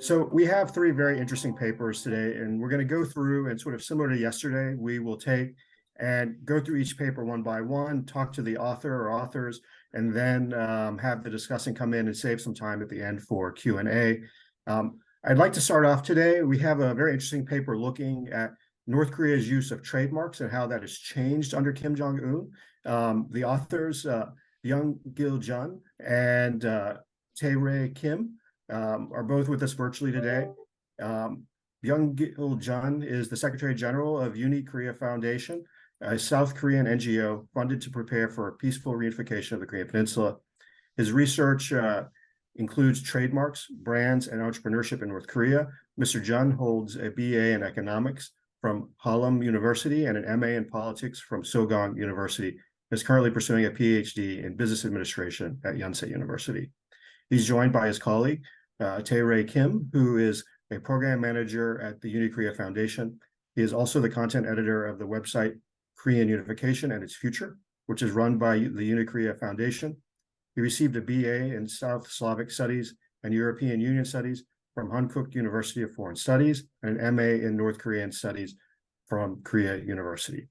So we have three very interesting papers today, and we're going to go through and sort of similar to yesterday, we will take and go through each paper one by one, talk to the author or authors, and then have the discussant come in and save some time at the end for Q&A. I'd like to start off today. We have a very interesting paper looking at North Korea's use of trademarks and how that has changed under Kim Jong-un. The authors, Byung-gil Jun and Tae-rae Kim, are both with us virtually today. Byung-gil Jun is the Secretary General of Uni Korea Foundation, a South Korean NGO funded to prepare for a peaceful reunification of the Korean Peninsula. His research includes trademarks, brands, and entrepreneurship in North Korea. Mr. Jun holds a BA in economics from Hallam University and an MA in politics from Sogang University. Is currently pursuing a PhD in business administration at Yonsei University. He's joined by his colleague, Tae-rae Kim, who is a program manager at the Uni Korea Foundation. He is also the content editor of the website Korean Unification and Its Future, which is run by the Uni Korea Foundation. He received a BA in South Slavic Studies and European Union Studies from Hankuk University of Foreign Studies and an MA in North Korean Studies from Korea University.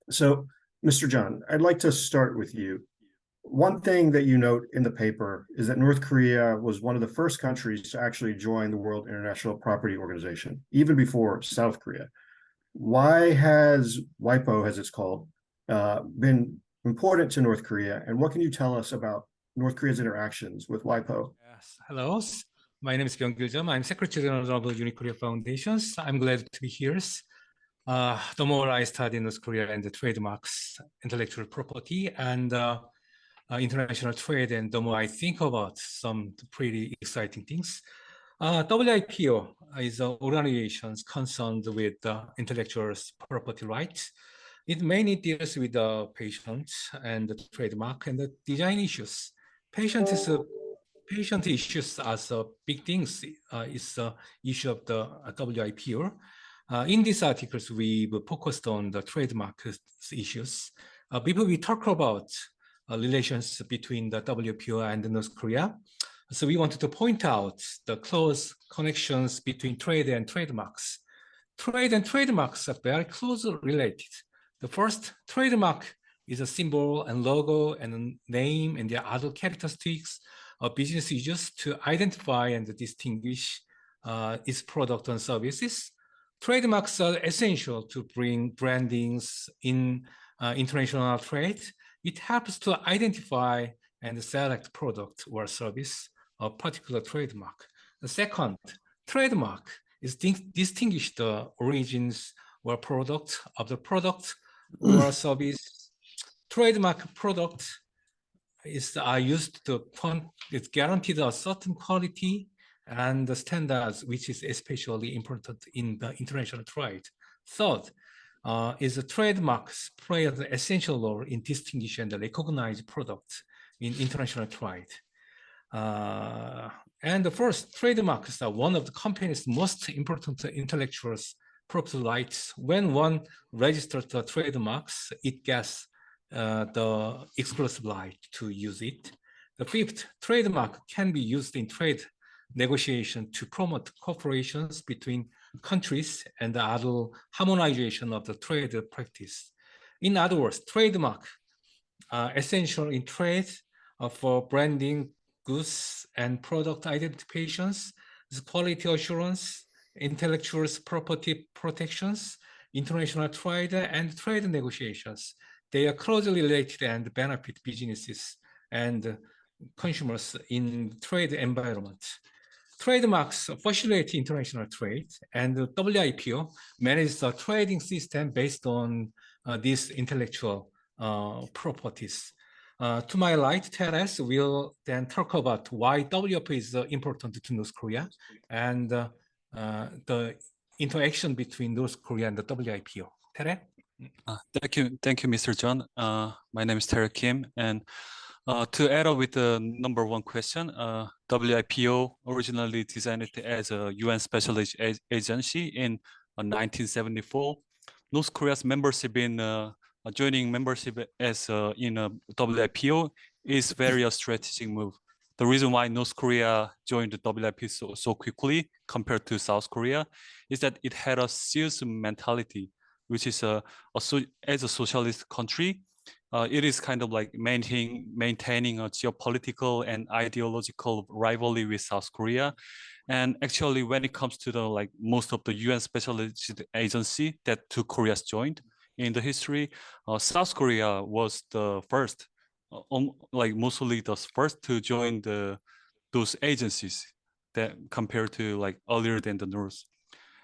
So, Mr. Jun, I'd like to start with you. One thing that you note in the paper is that North Korea was one of the first countries to actually join the World International Property Organization, even before South Korea. Why has WIPO, as it's called, been important to North Korea, and what can you tell us about North Korea's interactions with WIPO? Yes. Hello, my name is Byung-gil Jun. I'm Secretary General of the Uni Korea Foundations. I'm glad to be here. The more I study North Korea and the trademarks, intellectual property, and international trade, and the more I think about some pretty exciting things. WIPO is an organization concerned with intellectual property rights. It mainly deals with the patent and the trademark and the design issues. Patent issues as big things is the issue of the WIPO. In these articles, we focused on the trademark issues. Before we talk about relations between the WPO and North Korea, so we wanted to point out the close connections between trade and trademarks. Trade and trademarks are very closely related. The first, trademark is a symbol and logo and a name and the other characteristics of business users to identify and distinguish its product and services. Trademarks are essential to bring brandings in international trade. It helps to identify and select product or service of particular trademark. The second, trademark is distinguish the origins or product of the product or service. Trademark product are used to it's guaranteed a certain quality and the standards, which is especially important in the international trade. Third, is the trademarks play an essential role in distinguishing and recognize products in international trade. And the first, trademarks are one of the company's most important intellectual property rights. When one registers the trademarks, it gets the exclusive right to use it. The fifth, trademark can be used in trade negotiation to promote cooperations between countries and the other harmonization of the trade practice. In other words, trademark are essential in trade for branding goods and product identifications, quality assurance, intellectual property protections, international trade, and trade negotiations. They are closely related and benefit businesses and consumers in trade environment. Trademarks facilitate international trade, and the WIPO manages a trading system based on these intellectual properties. To my right, Teres will then talk about why WIPO is important to North Korea and the interaction between North Korea and the WIPO. Teres? Thank you, Mr. John. My name is Tae-rae Kim, and to add up with the number one question, WIPO originally designed as a UN special agency in 1974. North Korea's membership in joining membership as in WIPO is very a strategic move the reason why North Korea joined the WIP so quickly compared to South Korea is that it had a serious mentality, which is as a socialist country, it is kind of like maintaining a geopolitical and ideological rivalry with South Korea. And actually, when it comes to the like most of the UN specialized agency that two Koreas joined in the history, South Korea was the first, like mostly the first to join those agencies that compared to like earlier than the North.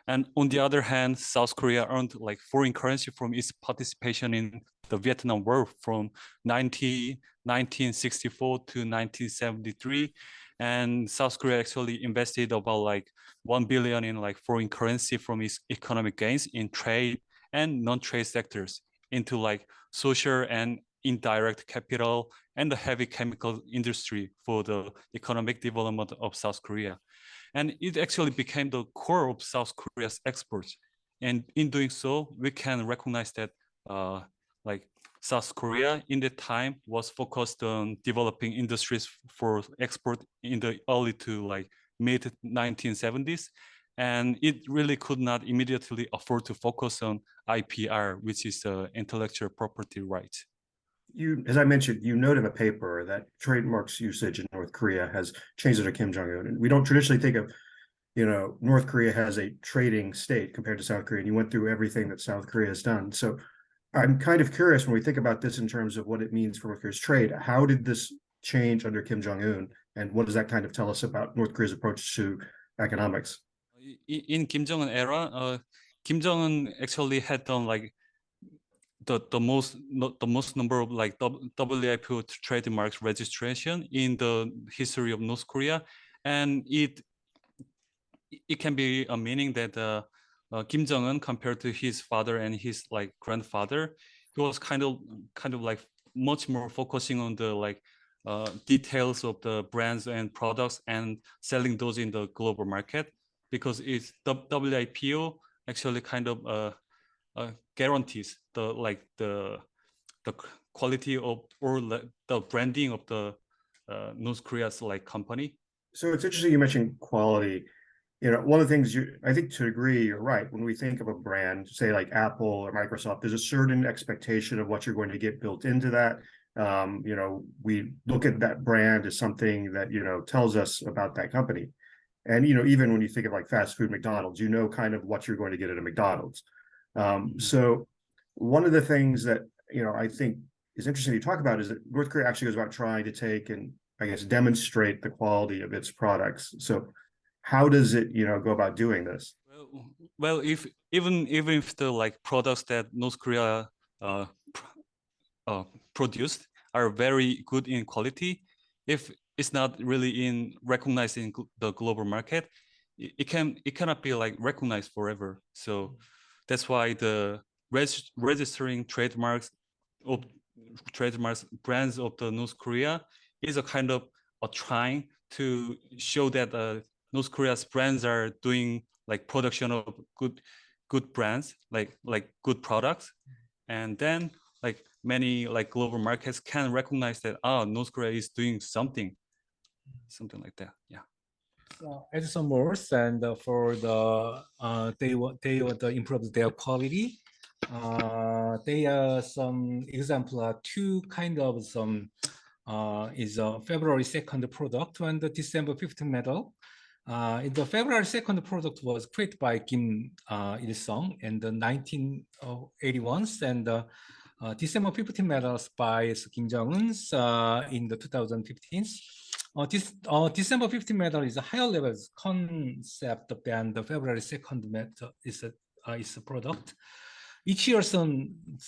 And on the other hand, South Korea earned like foreign currency from its participation in the Vietnam War from 1964 to 1973. And South Korea actually invested about like 1 billion in like foreign currency from its economic gains in trade and non-trade sectors into like social and indirect capital and the heavy chemical industry for the economic development of South Korea. And it actually became the core of South Korea's exports. And in doing so, we can recognize that like South Korea in that time was focused on developing industries for export in the early to like mid 1970s. And it really could not immediately afford to focus on IPR, which is the intellectual property rights. As I mentioned, you note in the paper that trademarks usage in North Korea has changed under Kim Jong-un. And we don't traditionally think of, North Korea as a trading state compared to South Korea. And you went through everything that South Korea has done. So I'm kind of curious when we think about this in terms of what it means for North Korea's trade. How did this change under Kim Jong-un? And what does that kind of tell us about North Korea's approach to economics? In Kim Jong-un era, Kim Jong-un actually had done like the most number of like WIPO trademarks registration in the history of North Korea, and it can be a meaning that Kim Jong-un compared to his father and his like grandfather, he was kind of like much more focusing on the like details of the brands and products and selling those in the global market, because it's the WIPO actually kind of guarantees the quality of or the branding of the North Korea's like company. So it's interesting you mentioned quality. One of the things I think to agree, you're right. When we think of a brand, say like Apple or Microsoft, there's a certain expectation of what you're going to get built into that. We look at that brand as something that, tells us about that company. And, even when you think of like fast food McDonald's, kind of what you're going to get at a McDonald's. So one of the things that, I think is interesting to talk about is that North Korea actually goes about trying to take and, I guess, demonstrate the quality of its products. So how does it, go about doing this? Well, even if the like products that North Korea produced are very good in quality, if it's not really in recognized in the global market, it cannot be like recognized forever. So that's why the registering trademarks brands of the North Korea is a kind of a trying to show that North Korea's brands are doing like production of good brands, like good products, and then like many like global markets can recognize that North Korea is doing something like that. Yeah. So add some more, and for the they want to improve their quality. They are some example two kind of some is a February 2nd product and the December 15th medal. The February 2nd product was created by Kim Il-sung in the 1981, and December 15th medals by Kim Jong-un in the 2015. This December 15th medal is a higher level concept than the February 2nd medal is a product. Each year,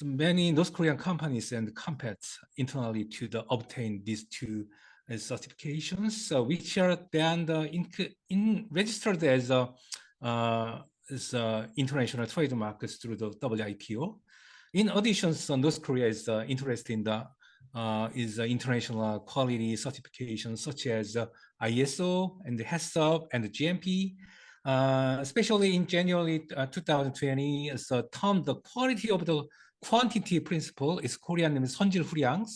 many North Korean companies and compete internally to obtain these two certifications, which are then registered as international trademarks through the WIPO. In addition, North Korea is interested in the international quality certifications such as ISO and HACCP and GMP. Especially in January 2020, the term the quality of the quantity principle is Korean name is 선질후량.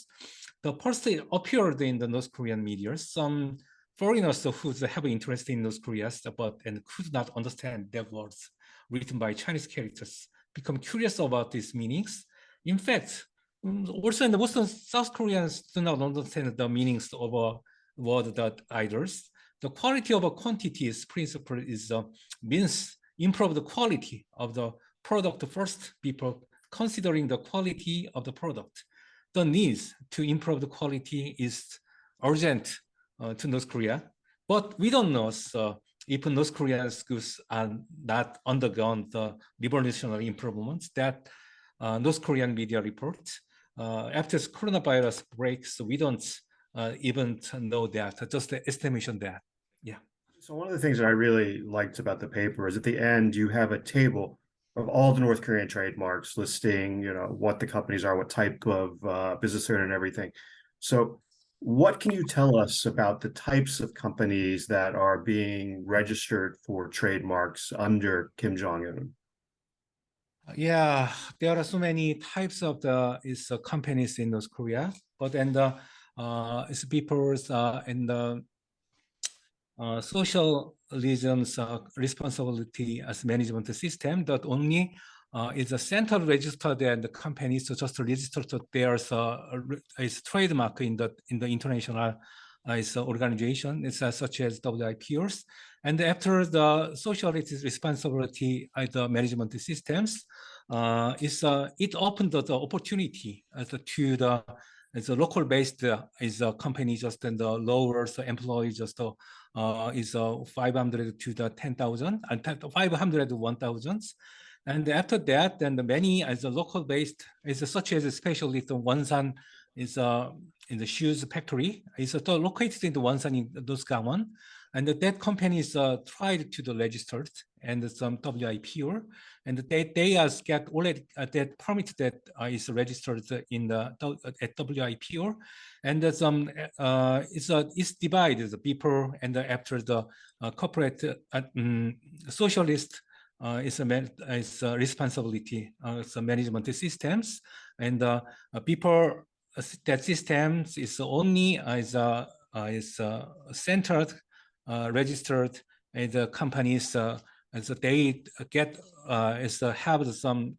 the first it appeared in the North Korean media. Some foreigners who have interest in North Korea and could not understand the words written by Chinese characters become curious about these meanings. In fact, also in the most South Koreans do not understand the meanings of a word that idols. The quality of a quantities principle is means improve the quality of the product first before considering the quality of the product. The needs to improve the quality is urgent to North Korea, but we don't know if North Korean schools are not undergone the revolutionary improvements that North Korean media reports. After coronavirus breaks, we don't even know that, just the estimation that, yeah. So one of the things that I really liked about the paper is at the end, you have a table of all the North Korean trademarks listing, what the companies are, what type of business they're in and everything. So what can you tell us about the types of companies that are being registered for trademarks under Kim Jong-un? Yeah, there are so many types of companies in North Korea, but then it's people's in the socialism's responsibility as management system that only is a central registered and the companies to just register to there's is trademark in the international organization. It's such as WIPOs. And after the socialist responsibility the management systems, it opened the opportunity to the local based is a company just in the lower employee just is 500 to the 10,000 and 500 to 1,000. And after that, then the many as a local based is such as especially the Wonsan is in the shoes factory is located in the Wonsan in Dosgaon, and that company is tried to the registered and some WIPO, and they get already that permit that is registered in the at WIPO, and some it's divided the people and after the corporate socialist is a responsibility so management systems, and people that systems is only is centered registered and the companies as they get have some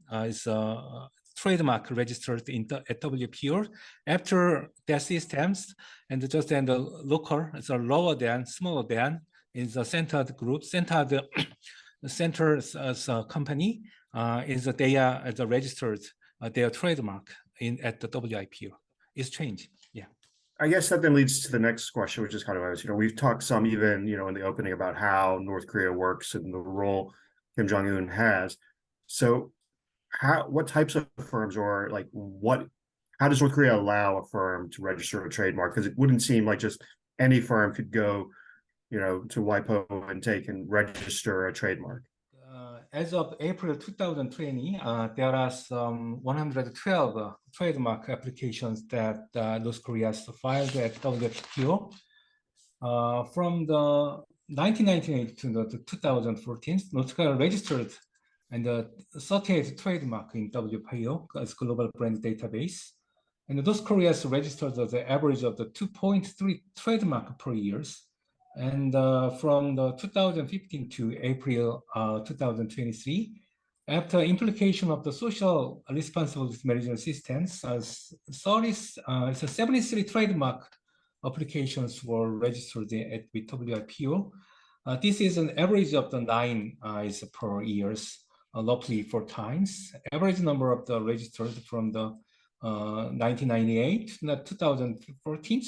trademark registered in at WPO. After that systems and just in the local, it's lower than, smaller than is a centered group, centered center as a company is they are as a registered their trademark at the WIPO. It's changed. Yeah. I guess that then leads to the next question, which is kind of, we've talked some even, in the opening about how North Korea works and the role Kim Jong-un has. So what types of firms or how does North Korea allow a firm to register a trademark? Because it wouldn't seem like just any firm could go, to WIPO and take and register a trademark. As of April 2020, there are some 112 trademark applications that North Korea has filed at WTO. From the 1998 to the 2014, North Korea registered and 38 trademark in WPO as global brand database. And North Korea has registered the average of the 2.3 trademark per year. And from the 2015 to April 2023, after implementation of the social responsibility management systems, 73 trademark applications were registered with WIPO. This is an average of the 9 is per years, roughly 4 times. Average number of the registered from the 1998 to 2014,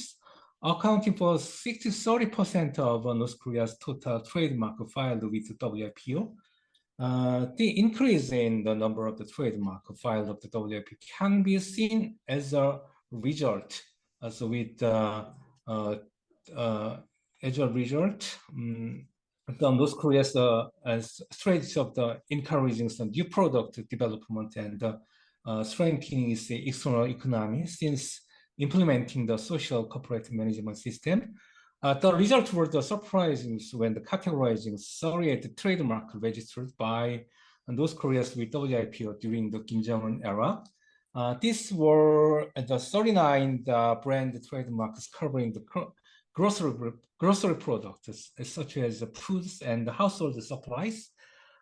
accounting for 30% of North Korea's total trademark filed with WIPO. The increase in the number of the trademark filed of the WIPO can be seen as a result. So with as a result, the North Korea's strategy of the encouraging some new product development and strengthening its external economy since implementing the social corporate management system. The result were the surprising when the categorizing 38 trademark registered by North Korea's with WIPO during the Kim Jong-un era. These were the 39 brand trademarks covering the grocery products, such as foods and household supplies,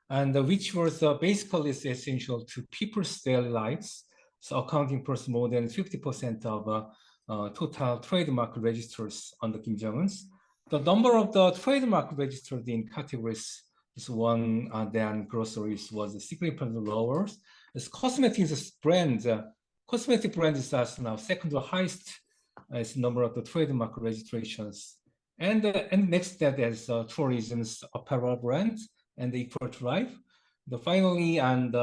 and which was basically essential to people's daily lives, so accounting for more than 50% of total trademark registers under Kim Jong-un's. The number of the trademark registered in categories is one than groceries was significantly lower. As cosmetics brand, cosmetic brand is now second highest as number of the trademark registrations. And next that is tourism's apparel brand and equal to life. Finally, and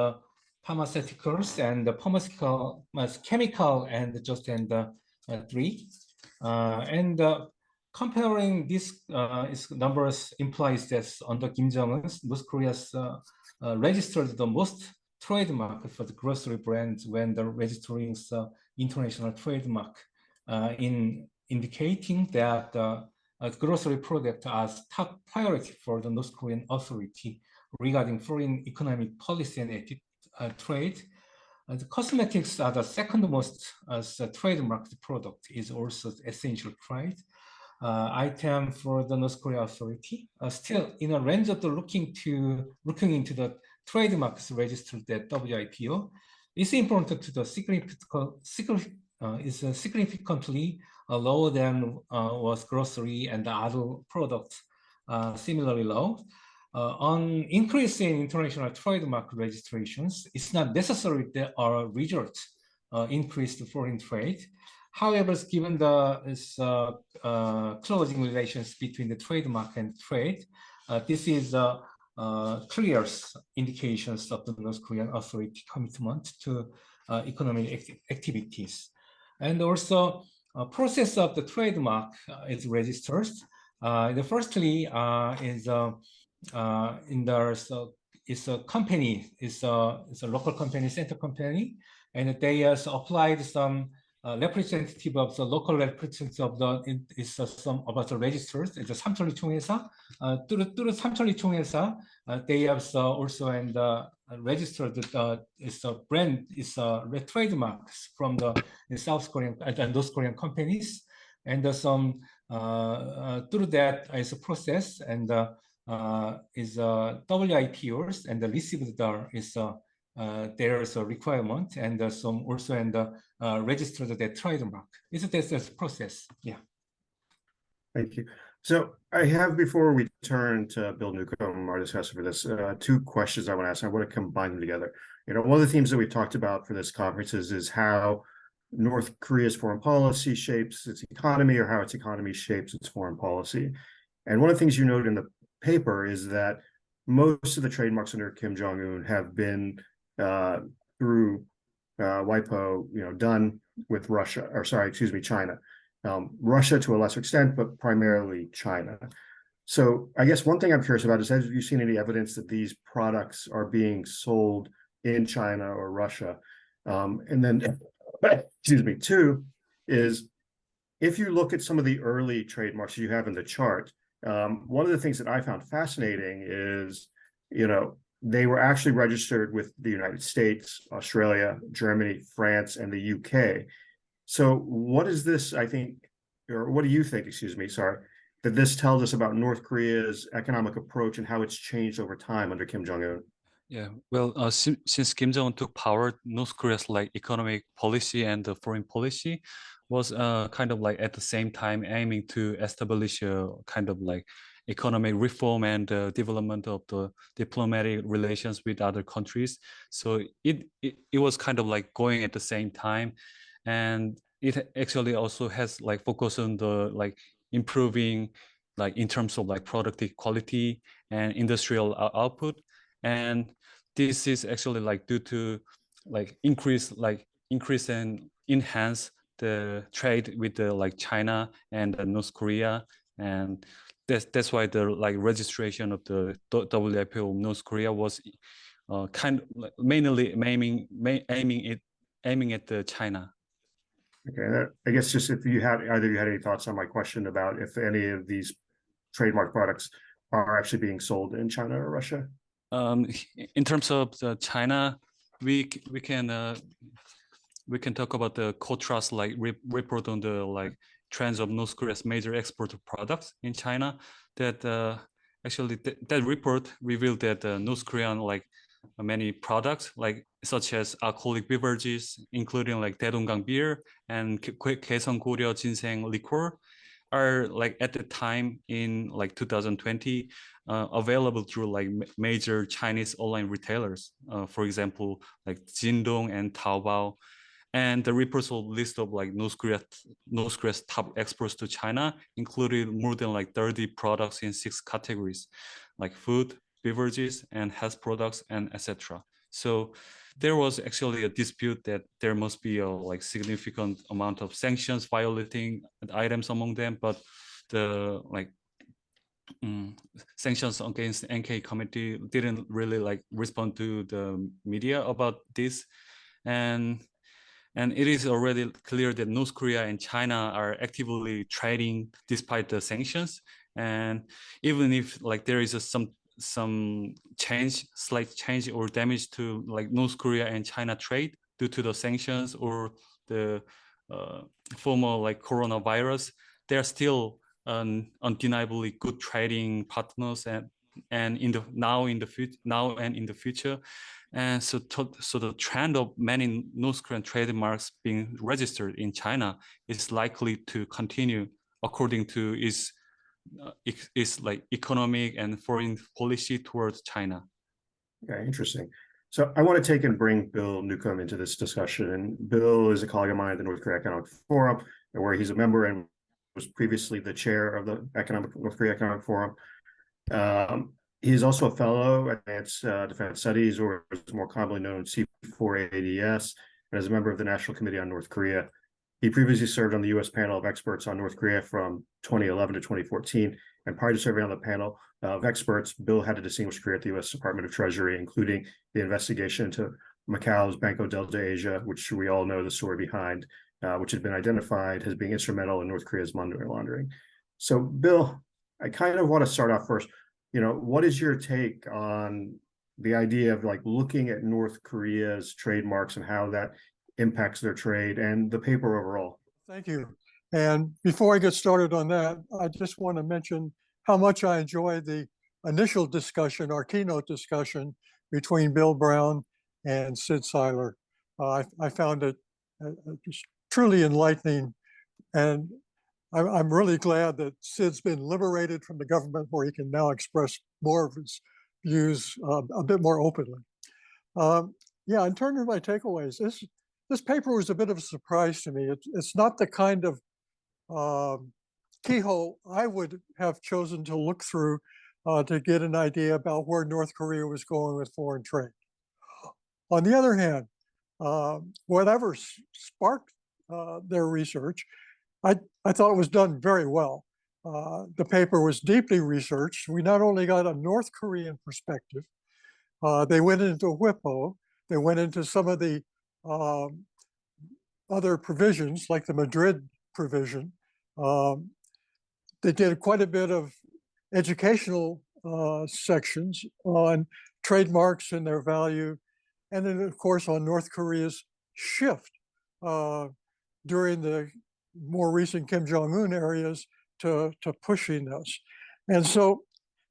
pharmaceuticals and the pharmaceutical chemical and just and three. Comparing these numbers implies that under Kim Jong-un's, North Korea's registered the most trademark for the grocery brands when the registering international trademark, in indicating that grocery product as top priority for the North Korean authority regarding foreign economic policy and trade. The cosmetics are the second most as a trademarked product is also essential trade item for the North Korea authority. Still, in a range of the looking into the trademarks registered at WIPO, it's important to the significantly lower than was grocery and other products similarly low. On increase in international trademark registrations, it's not necessary that our results increased foreign trade. However, given the closing relations between the trademark and trade, this is clear indications of the North Korean authority commitment to economic activities. And also, process of the trademark is registered. The firstly is it's a company, it's a local company, center company, and they applied some representative of the local representative of the some about the registers. It's a 삼천리총회사. through 삼천리총회사, they have also and registered it's a brand, it's trademarks from the South Korean and North Korean companies, and some through that is a process and is WIPOs and the received there's a requirement and some also and registered the trademark. It's a process. Yeah. Thank you. So I have, before we turn to Bill Newcomb, our discussor for this, two questions I want to ask. I want to combine them together. You know, one of the themes that we talked about for this conference is how North Korea's foreign policy shapes its economy, or how its economy shapes its foreign policy. And one of the things you note in the paper is that most of the trademarks under Kim Jong-un have been through WIPO, you know, done with Russia, or sorry, excuse me, China. Russia to a lesser extent, but primarily China. So I guess one thing I'm curious about is, have you seen any evidence that these products are being sold in China or Russia? And then, excuse me, two is, if you look at some of the early trademarks you have in the chart, one of the things that I found fascinating is, you know, they were actually registered with the United States, Australia, Germany, France, and the UK. So what is this, I think, or what do you think, excuse me, sorry, that this tells us about North Korea's economic approach and how it's changed over time under Kim Jong-un? Yeah, well, since Kim Jong-un took power, North Korea's like economic policy and the foreign policy was kind of like at the same time aiming to establish a kind of like economic reform and development of the diplomatic relations with other countries. So it was kind of like going at the same time, and it actually also has like focus on the like improving like in terms of like productive quality and industrial output. And this is actually like due to like increase and enhance the trade with the like China and North Korea, and that's why the like registration of the WIPO of North Korea was kind of like mainly aiming at the China. Okay, I guess just if you had either you had any thoughts on my question about if any of these trademark products are actually being sold in China or Russia. In terms of the China, we can we can talk about the contrast like report on the like trends of North Korea's major export of products in China. That actually that report revealed that North Korean like many products like such as alcoholic beverages, including like Daedonggang beer and Kaesong Goryeo ginseng liquor, are like at the time in like 2020 available through like major Chinese online retailers, for example, like Jingdong and Taobao. And the report list of like North Korea's top exports to China included more than like 30 products in 6 categories, like food, beverages, and health products, and etc. So there was actually a dispute that there must be a like significant amount of sanctions violating items among them, but the like sanctions against NK committee didn't really like respond to the media about this, and it is already clear that North Korea and China are actively trading despite the sanctions. And even if like there is some slight change or damage to like North Korea and China trade due to the sanctions or the former like coronavirus, they are still undeniably good trading partners and now and in the future. And so the trend of many North Korean trademarks being registered in China is likely to continue according to its like economic and foreign policy towards China. Okay, interesting. So I want to take and bring Bill Newcomb into this discussion. And Bill is a colleague of mine at the North Korea Economic Forum, where he's a member and was previously the chair of the North Korea Economic Forum. He's also a fellow at Advanced Defense Studies, or is more commonly known C4ADS, and is a member of the National Committee on North Korea. He previously served on the U.S. panel of experts on North Korea from 2011 to 2014. And prior to serving on the panel of experts, Bill had a distinguished career at the U.S. Department of Treasury, including the investigation into Macau's Banco Delta Asia, which we all know the story behind, which had been identified as being instrumental in North Korea's money laundering. So, Bill, I kind of want to start off first. What is your take on the idea of like looking at North Korea's trademarks and how that impacts their trade and the paper overall? Thank you. And before I get started on that, I just want to mention how much I enjoyed the initial discussion, our keynote discussion between Bill Brown and Sid Seiler. I found it just truly enlightening. And I'm really glad that Sid's been liberated from the government where he can now express more of his views a bit more openly. Yeah, in terms of my takeaways, this paper was a bit of a surprise to me. It's not the kind of keyhole I would have chosen to look through to get an idea about where North Korea was going with foreign trade. On the other hand, whatever sparked their research, I thought it was done very well. The paper was deeply researched. We not only got a North Korean perspective, they went into WIPO, they went into some of the other provisions, like the Madrid provision. They did quite a bit of educational sections on trademarks and their value, and then, of course, on North Korea's shift during the more recent Kim Jong-un areas to pushing this. And so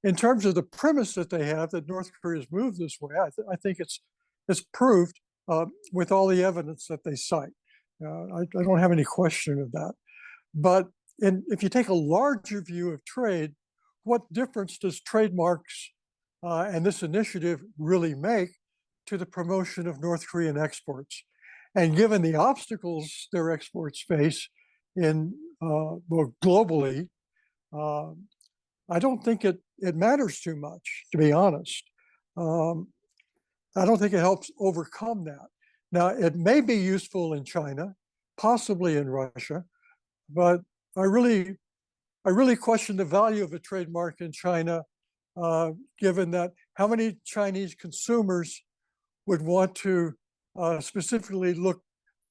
in terms of the premise that they have that North Korea's moved this way, I think it's proved with all the evidence that they cite. I don't have any question of that. But if you take a larger view of trade, what difference does trademarks and this initiative really make to the promotion of North Korean exports? And given the obstacles their exports face well, globally, I don't think it matters too much, to be honest. I don't think it helps overcome that. Now, it may be useful in China, possibly in Russia, but I really question the value of a trademark in China, given that how many Chinese consumers would want to specifically look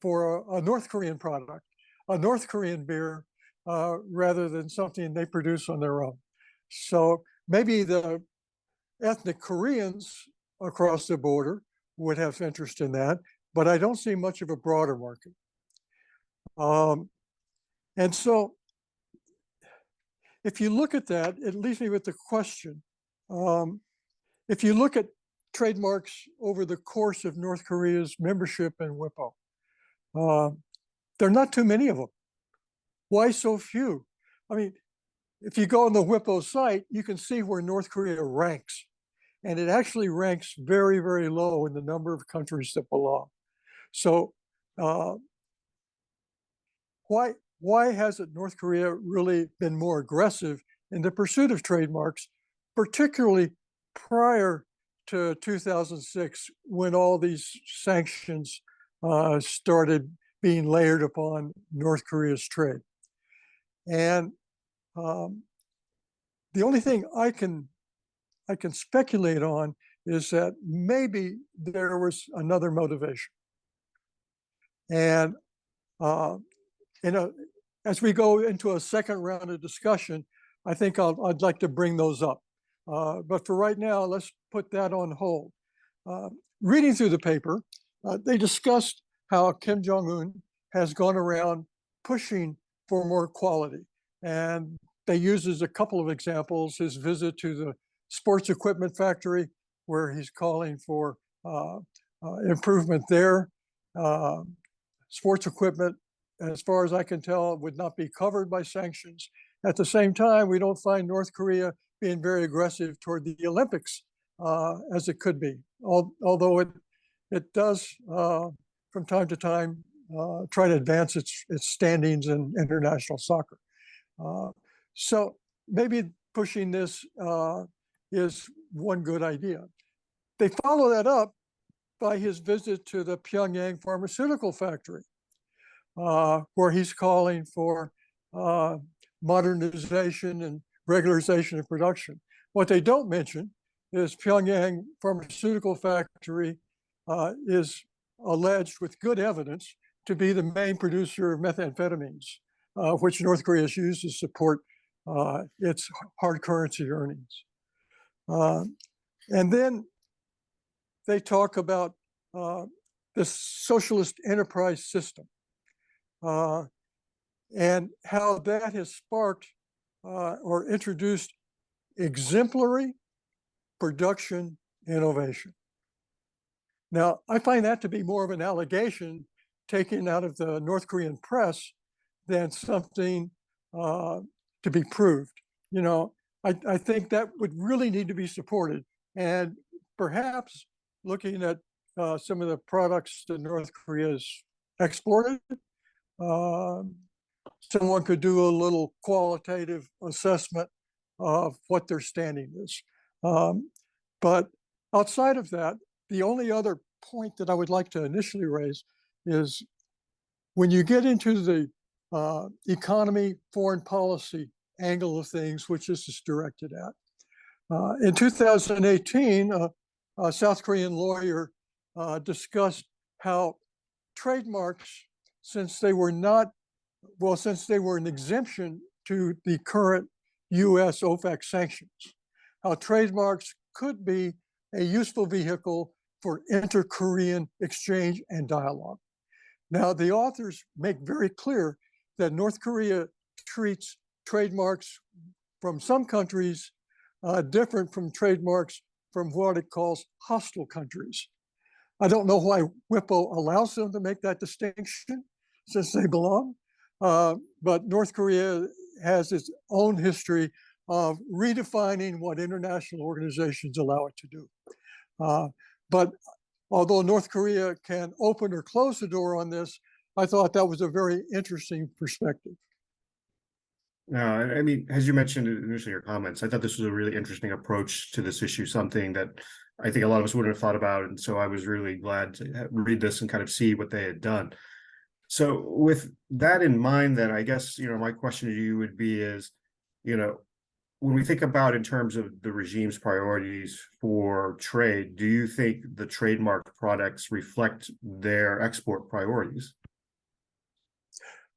for a North Korean product, a North Korean beer, rather than something they produce on their own. So maybe the ethnic Koreans across the border would have interest in that. but I don't see much of a broader market. And so if you look at that, it leaves me with the question, if you look at trademarks over the course of North Korea's membership in WIPO, there are not too many of them. Why so few? I mean, if you go on the WIPO site, you can see where North Korea ranks. And it actually ranks very, very low in the number of countries that belong. So why hasn't North Korea really been more aggressive in the pursuit of trademarks, particularly prior to 2006, when all these sanctions started being layered upon North Korea's trade? And the only thing I can speculate on is that maybe there was another motivation. And as we go into a second round of discussion, I think I'd like to bring those up. But for right now, let's put that on hold. Reading through the paper, they discussed how Kim Jong-un has gone around pushing for more quality. And they use as a couple of examples his visit to the sports equipment factory, where he's calling for improvement there. Sports equipment, as far as I can tell, would not be covered by sanctions. At the same time, we don't find North Korea being very aggressive toward the Olympics as it could be, although it does from time to time try to advance its standings in international soccer. So maybe pushing this is one good idea. They follow that up by his visit to the Pyongyang pharmaceutical factory, where he's calling for modernization and regularization of production. What they don't mention is Pyongyang pharmaceutical factory is alleged with good evidence to be the main producer of methamphetamines, which North Korea has used to support its hard currency earnings. And then they talk about the socialist enterprise system and how that has sparked or introduced exemplary production innovation. Now, I find that to be more of an allegation taken out of the North Korean press than something to be proved. You know, I think that would really need to be supported. And perhaps looking at some of the products that North Korea has exported, someone could do a little qualitative assessment of what their standing is. But outside of that, the only other point that I would like to initially raise is when you get into the economy, foreign policy angle of things, which this is directed at. In 2018, a South Korean lawyer discussed how trademarks, since they were an exemption to the current US OFAC sanctions, how trademarks could be a useful vehicle for inter-Korean exchange and dialogue. Now, the authors make very clear that North Korea treats trademarks from some countries different from trademarks from what it calls hostile countries. I don't know why WIPO allows them to make that distinction since they belong, but North Korea has its own history of redefining what international organizations allow it to do. But although North Korea can open or close the door on this, I thought that was a very interesting perspective. No, I mean, as you mentioned initially in your comments, I thought this was a really interesting approach to this issue, something that I think a lot of us wouldn't have thought about. And so I was really glad to read this and kind of see what they had done. So with that in mind, then I guess, my question to you would be is, when we think about in terms of the regime's priorities for trade, do you think the trademark products reflect their export priorities?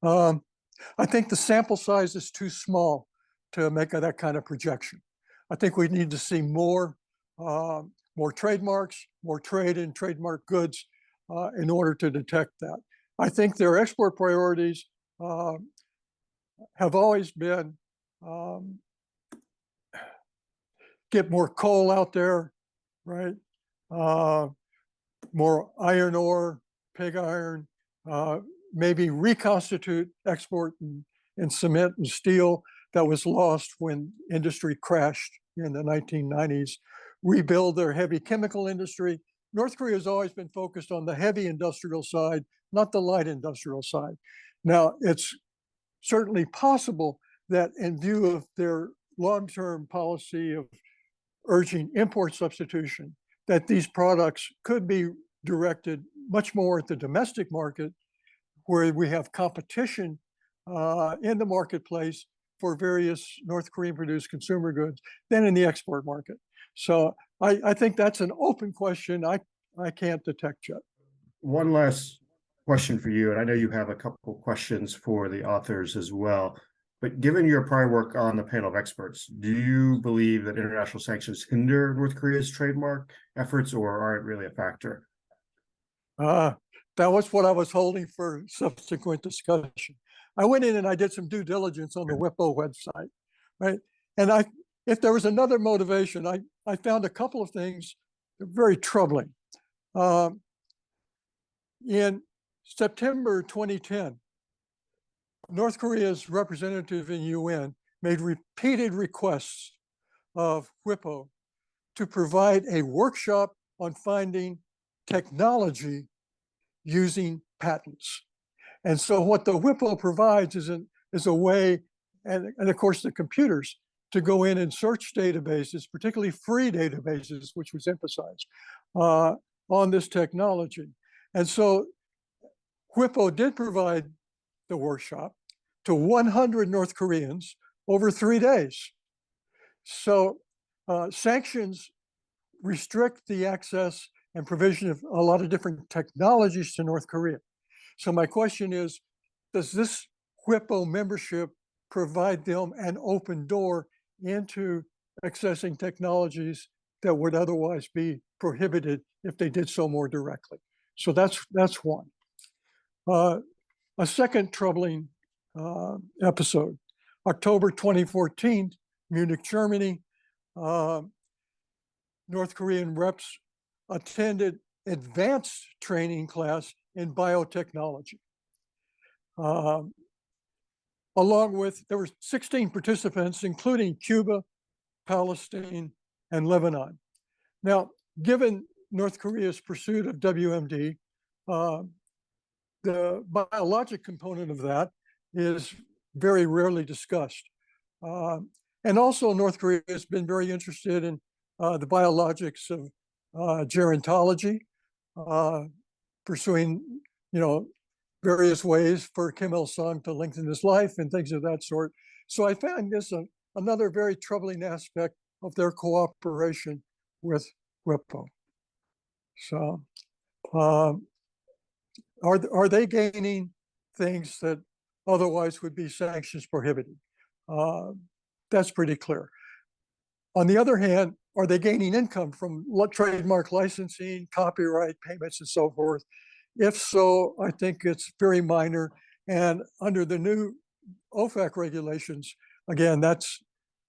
I think the sample size is too small to make that kind of projection. I think we need to see more trademarks, more trade in trademark goods in order to detect that. I think their export priorities have always been get more coal out there, right? More iron ore, pig iron, maybe reconstitute export in cement and steel that was lost when industry crashed in the 1990s, rebuild their heavy chemical industry. North Korea has always been focused on the heavy industrial side, not the light industrial side. Now, it's certainly possible that in view of their long-term policy of urging import substitution, that these products could be directed much more at the domestic market, where we have competition in the marketplace for various North Korean produced consumer goods than in the export market. So I think that's an open question I can't detect yet. One last question for you, and I know you have a couple questions for the authors as well, but given your prior work on the panel of experts, do you believe that international sanctions hinder North Korea's trademark efforts or aren't really a factor? That was what I was holding for subsequent discussion. I went in and I did some due diligence on the WIPO website, right? And if there was another motivation, I found a couple of things very troubling. In September 2010, North Korea's representative in UN made repeated requests of WIPO to provide a workshop on finding technology using patents. And so what the WIPO provides is a way, and of course the computers, to go in and search databases, particularly free databases, which was emphasized, on this technology. And so WIPO did provide the workshop to 100 North Koreans over 3 days. So sanctions restrict the access and provision of a lot of different technologies to North Korea. So my question is, does this WIPO membership provide them an open door into accessing technologies that would otherwise be prohibited if they did so more directly? So that's one. A second troubling episode, October 2014, Munich, Germany, North Korean reps attended advanced training class in biotechnology. Along with, there were 16 participants, including Cuba, Palestine, and Lebanon. Now, given North Korea's pursuit of WMD, the biologic component of that is very rarely discussed. And also North Korea has been very interested in the biologics of gerontology, pursuing, various ways for Kim Il-sung to lengthen his life and things of that sort. So I found this another very troubling aspect of their cooperation with WIPO. So are they gaining things that otherwise would be sanctions prohibited? That's pretty clear. On the other hand, are they gaining income from trademark licensing, copyright payments, and so forth? If so, I think it's very minor. And under the new OFAC regulations, again, that's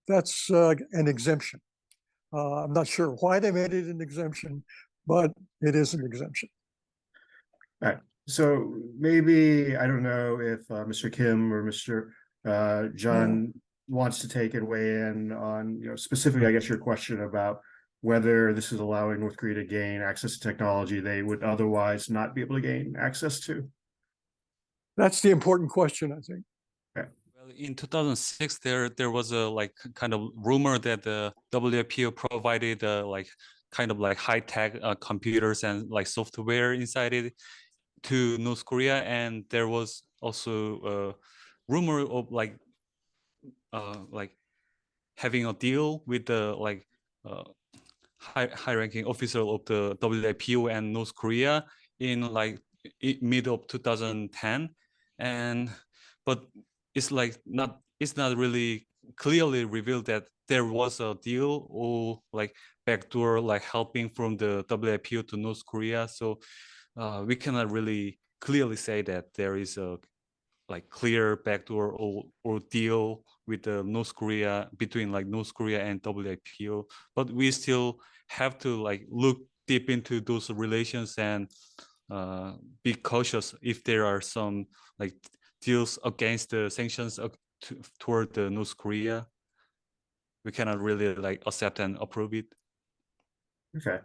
an exemption. I'm not sure why they made it an exemption, but it is an exemption. All right. So maybe, I don't know if Mr. Kim or Mr. John wants to take and weigh in on, specifically, I guess, your question about whether this is allowing North Korea to gain access to technology they would otherwise not be able to gain access to. Kind of important question, I think. Well, in 2006, there was a kind of rumor that the WPO provided kind of high-tech computers and software inside it to North Korea, and there was also a rumor of having a deal with the high-ranking official of the WPO and North Korea in mid of 2010, but it's not really clearly revealed that there was a deal or backdoor helping from the WPO to North Korea. So we cannot really clearly say that there is a like clear backdoor or deal with the North Korea between like North Korea and WIPO, but we still have to like look deep into those relations and be cautious if there are some like deals against the sanctions toward the North Korea. We cannot really like accept and approve it. Okay.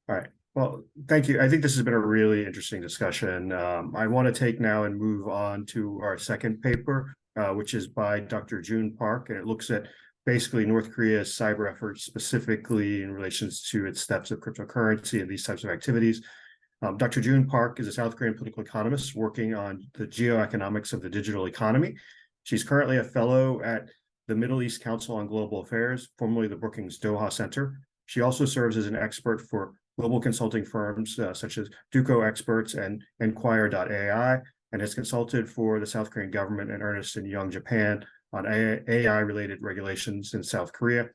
All right. Well, thank you. I think this has been a really interesting discussion. I want to take now and move on to our second paper, which is by Dr. June Park, and it looks at basically North Korea's cyber efforts, specifically in relation to its steps of cryptocurrency and these types of activities. Dr. June Park is a South Korean political economist working on the geoeconomics of the digital economy. She's currently a fellow at the Middle East Council on Global Affairs, formerly the Brookings Doha Center. She also serves as an expert for global consulting firms such as Duco Experts and Enquire.ai, and has consulted for the South Korean government and Ernst & Young Japan on AI-related regulations in South Korea.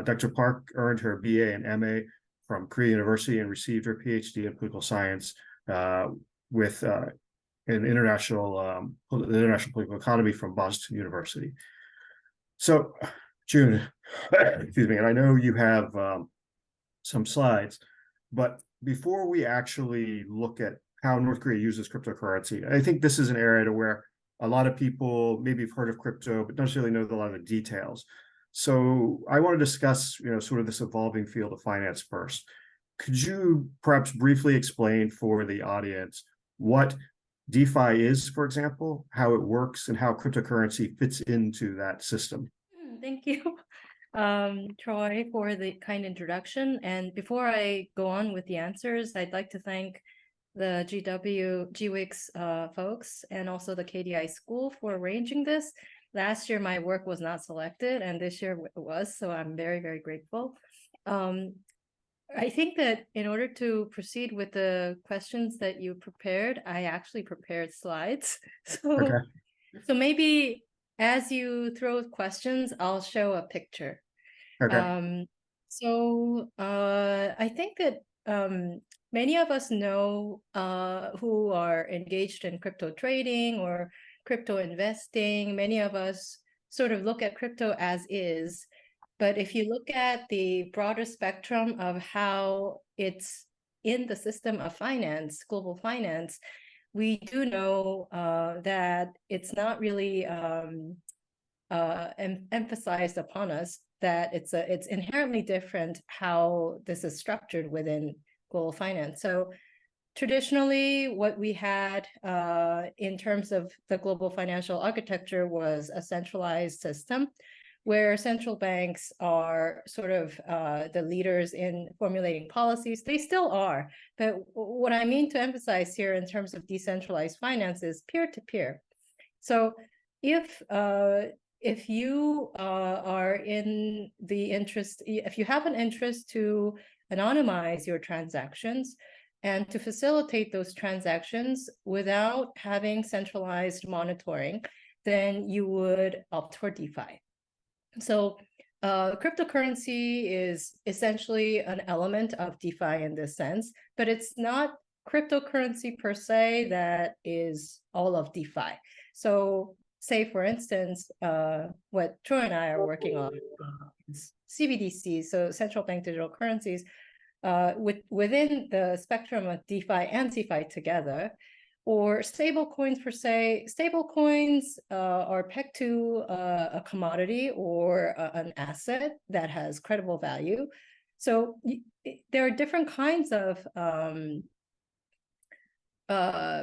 Dr. Park earned her BA and MA from Korea University and received her PhD in political science with an international political economy from Boston University. So, June, excuse me, and I know you have some slides, but before we actually look at how North Korea uses cryptocurrency, I think this is an area to where a lot of people maybe have heard of crypto, but don't necessarily know a lot of the details. So I want to discuss, sort of this evolving field of finance first. Could you perhaps briefly explain for the audience what DeFi is, for example, how it works, and how cryptocurrency fits into that system? Thank you, Troy, for the kind introduction. And before I go on with the answers, I'd like to thank the GWIX folks and also the KDI school for arranging this. Last year, my work was not selected, and this year it was, so I'm very, very grateful. I think that in order to proceed with the questions that you prepared, I actually prepared slides. So maybe as you throw questions, I'll show a picture. Okay. I think that many of us know who are engaged in crypto trading or crypto investing. Many of us sort of look at crypto as is. But if you look at the broader spectrum of how it's in the system of finance, global finance, we do know that it's not really emphasized upon us that it's inherently different how this is structured within global finance. So traditionally, what we had in terms of the global financial architecture was a centralized system where central banks are sort of the leaders in formulating policies. They still are. But what I mean to emphasize here in terms of decentralized finance is peer-to-peer. So if you are in the interest, if you have an interest to anonymize your transactions and to facilitate those transactions without having centralized monitoring, then you would opt for DeFi. So cryptocurrency is essentially an element of DeFi in this sense, but it's not cryptocurrency per se that is all of DeFi. So say, for instance, what Troy and I are working on is CBDCs, so central bank digital currencies, within the spectrum of DeFi and CeFi together. Or stable coins per se. Stable coins are pegged to a commodity or an asset that has credible value. So there are different kinds of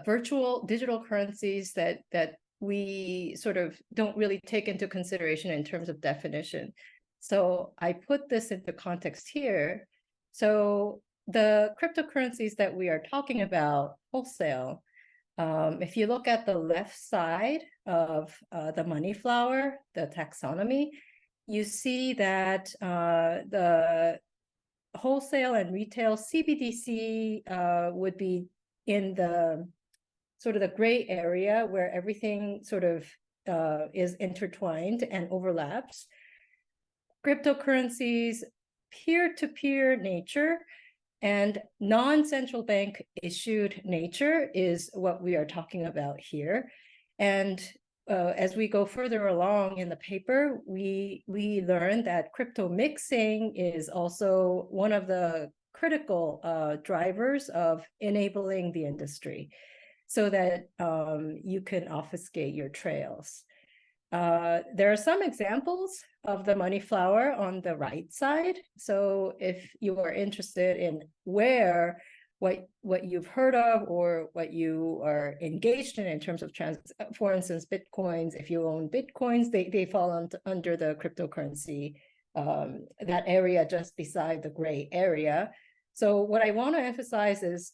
virtual digital currencies that we sort of don't really take into consideration in terms of definition. So I put this into context here. So the cryptocurrencies that we are talking about wholesale, if you look at the left side of the money flower, the taxonomy, you see that the wholesale and retail CBDC would be in the sort of the gray area where everything sort of is intertwined and overlaps. Cryptocurrencies, peer-to-peer nature, And non-central bank issued nature is what we are talking about here. And as we go further along in the paper, we learn that crypto mixing is also one of the critical drivers of enabling the industry so that you can obfuscate your trails. There are some examples of the money flower on the right side. So if you are interested in where what you've heard of or what you are engaged in terms of for instance, Bitcoins, if you own Bitcoins, they fall under the cryptocurrency, that area just beside the gray area. So what I want to emphasize is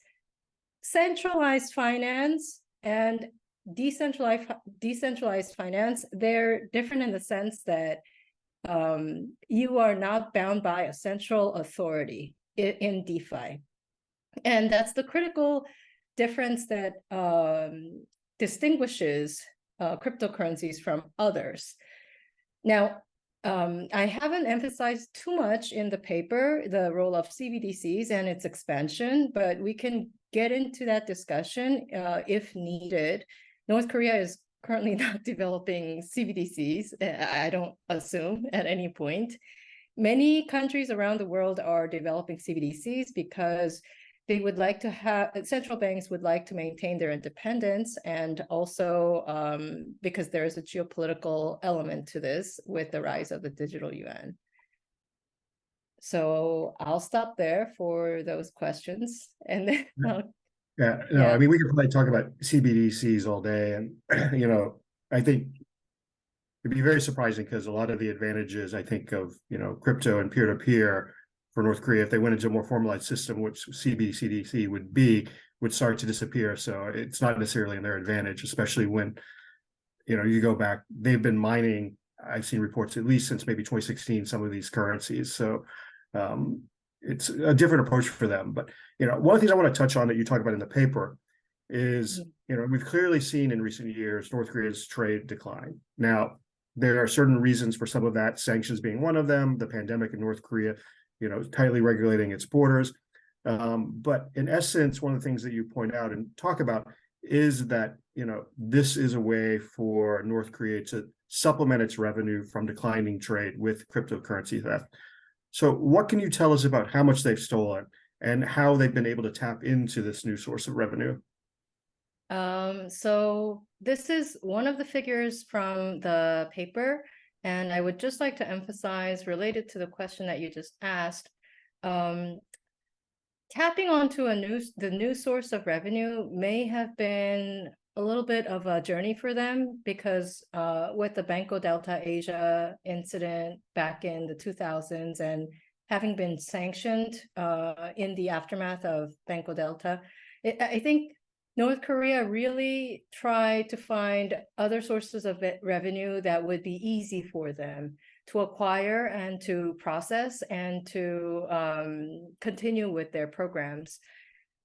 centralized finance and decentralized finance, they're different in the sense that you are not bound by a central authority in DeFi. And that's the critical difference that distinguishes cryptocurrencies from others. Now, I haven't emphasized too much in the paper the role of CBDCs and its expansion, but we can get into that discussion if needed. North Korea is currently not developing CBDCs, I don't assume at any point. Many countries around the world are developing CBDCs because they would like to have, central banks would like to maintain their independence, and also because there is a geopolitical element to this with the rise of the digital yuan. So I'll stop there for those questions, and then I mean, we could probably talk about CBDCs all day, and I think it'd be very surprising because a lot of the advantages, I think, of crypto and peer-to-peer for North Korea, if they went into a more formalized system, which CBDC would be, would start to disappear. So it's not necessarily in their advantage, especially when, you go back, they've been mining, I've seen reports at least since maybe 2016, some of these currencies. So it's a different approach for them. But, one of the things I want to touch on that you talk about in the paper is, we've clearly seen in recent years, North Korea's trade decline. Now, there are certain reasons for some of that, sanctions being one of them, the pandemic in North Korea, tightly regulating its borders. But in essence, one of the things that you point out and talk about is that, this is a way for North Korea to supplement its revenue from declining trade with cryptocurrency theft. So what can you tell us about how much they've stolen and how they've been able to tap into this new source of revenue? So this is one of the figures from the paper. And I would just like to emphasize, related to the question that you just asked, tapping onto the new source of revenue may have been a little bit of a journey for them, because with the Banco Delta Asia incident back in the 2000s and having been sanctioned in the aftermath of Banco Delta, I think North Korea really tried to find other sources of revenue that would be easy for them to acquire and to process and to continue with their programs.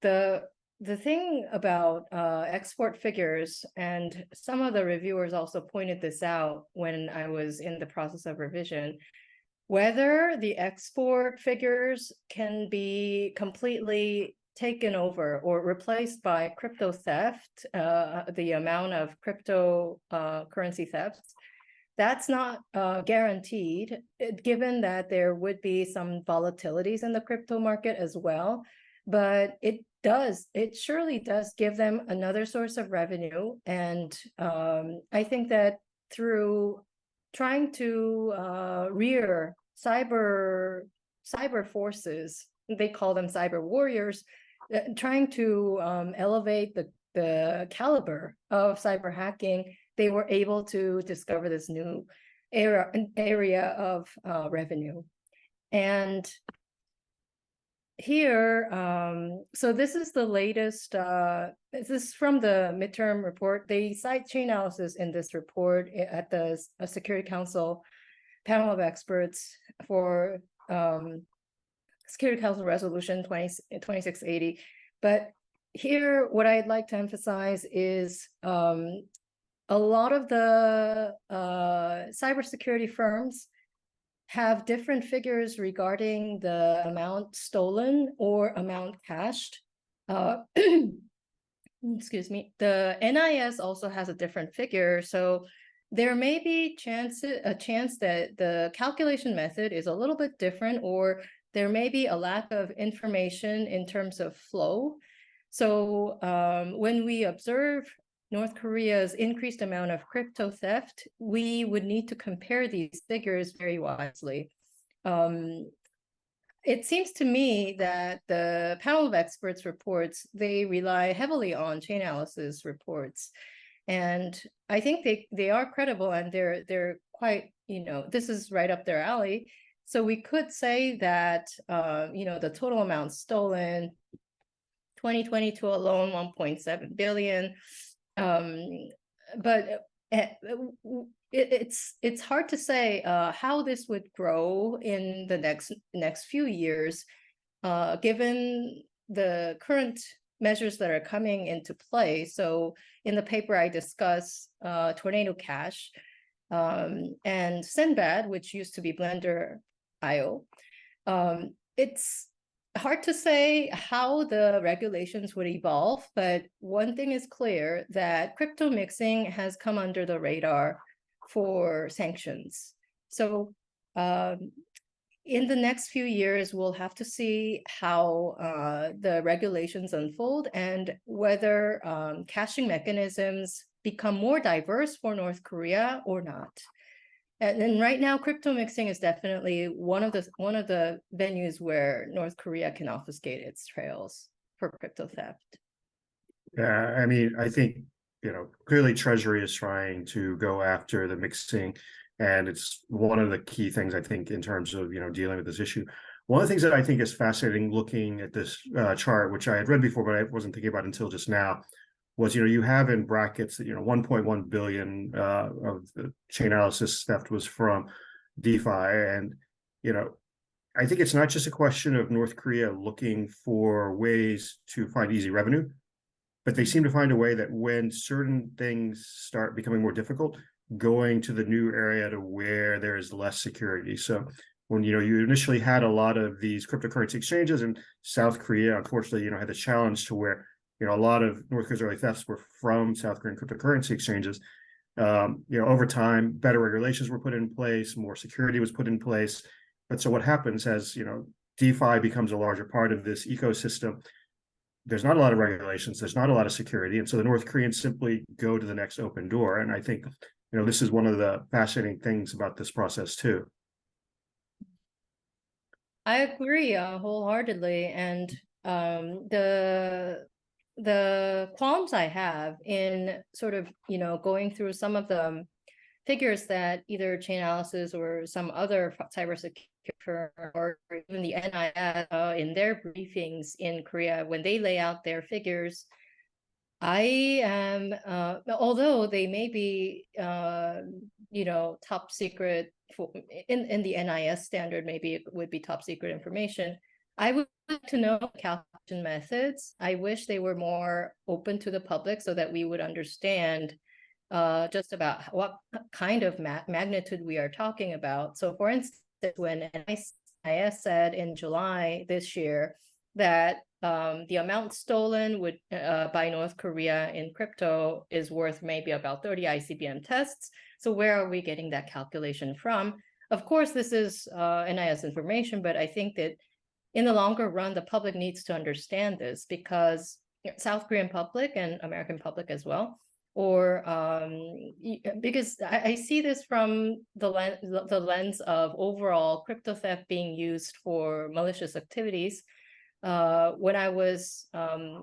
The thing about export figures, and some of the reviewers also pointed this out when I was in the process of revision, whether the export figures can be completely taken over or replaced by crypto theft, the amount of cryptocurrency thefts, that's not guaranteed, given that there would be some volatilities in the crypto market as well. But it surely does give them another source of revenue. And I think that through trying to rear cyber forces, they call them cyber warriors, trying to elevate the caliber of cyber hacking, they were able to discover this new area of revenue. And here, so this is the latest, this is from the midterm report. They cite Chainalysis in this report at the Security Council panel of experts for Security Council Resolution 2680. But here, what I'd like to emphasize is a lot of the cybersecurity firms have different figures regarding the amount stolen or amount cashed. Excuse me. The NIS also has a different figure, so there may be a chance that the calculation method is a little bit different, or there may be a lack of information in terms of flow. So when we observe North Korea's increased amount of crypto theft, we would need to compare these figures very wisely. It seems to me that the panel of experts reports, they rely heavily on Chainalysis reports. And I think they are credible, and they're quite, this is right up their alley. So we could say that, the total amount stolen, 2022 alone, 1.7 billion. But it's hard to say how this would grow in the next few years, given the current measures that are coming into play. So in the paper, I discuss Tornado Cash and Sinbad, which used to be Blender.io. It's hard to say how the regulations would evolve, but one thing is clear, that crypto mixing has come under the radar for sanctions. So in the next few years, we'll have to see how the regulations unfold and whether caching mechanisms become more diverse for North Korea or not. And right now, crypto mixing is definitely one of the venues where North Korea can obfuscate its trails for crypto theft. Yeah, I mean, I think, clearly Treasury is trying to go after the mixing, and it's one of the key things, I think, in terms of, dealing with this issue. One of the things that I think is fascinating looking at this chart, which I had read before, but I wasn't thinking about until just now, was, you have in brackets that, 1.1 billion of the Chainalysis theft was from DeFi. And, I think it's not just a question of North Korea looking for ways to find easy revenue, but they seem to find a way that when certain things start becoming more difficult, going to the new area to where there is less security. So when, you initially had a lot of these cryptocurrency exchanges in South Korea, unfortunately, had the challenge to where, a lot of North Korea's early thefts were from South Korean cryptocurrency exchanges. Over time, better regulations were put in place, more security was put in place. But so what happens as, DeFi becomes a larger part of this ecosystem, there's not a lot of regulations, there's not a lot of security. And so the North Koreans simply go to the next open door. And I think, this is one of the fascinating things about this process too. I agree wholeheartedly. And the qualms I have in sort of, going through some of the figures that either Chainalysis or some other cybersecurity firm or even the NIS in their briefings in Korea, when they lay out their figures, I am, although they may be, top secret in the NIS standard, maybe it would be top secret information. I would like to know calculation methods. I wish they were more open to the public so that we would understand just about what kind of magnitude we are talking about. So for instance, when NIS said in July this year that the amount stolen by North Korea in crypto is worth maybe about 30 ICBM tests. So where are we getting that calculation from? Of course, this is NIS information, but I think that in the longer run, the public needs to understand this, because South Korean public and American public as well, or because I see this from the lens of overall crypto theft being used for malicious activities. When I was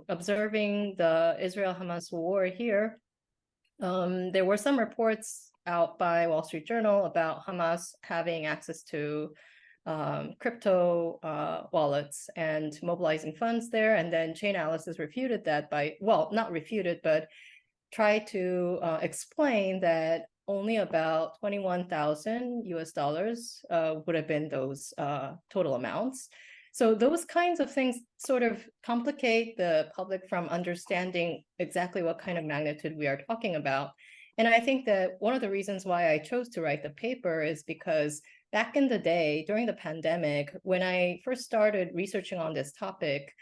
observing the Israel-Hamas war here, there were some reports out by Wall Street Journal about Hamas having access to crypto wallets and mobilizing funds there. And then Chainalysis refuted that by, well, not refuted, but tried to explain that only about 21,000 US$ would have been those total amounts. So those kinds of things sort of complicate the public from understanding exactly what kind of magnitude we are talking about. And I think that one of the reasons why I chose to write the paper is because back in the day during the pandemic, when I first started researching on this topic,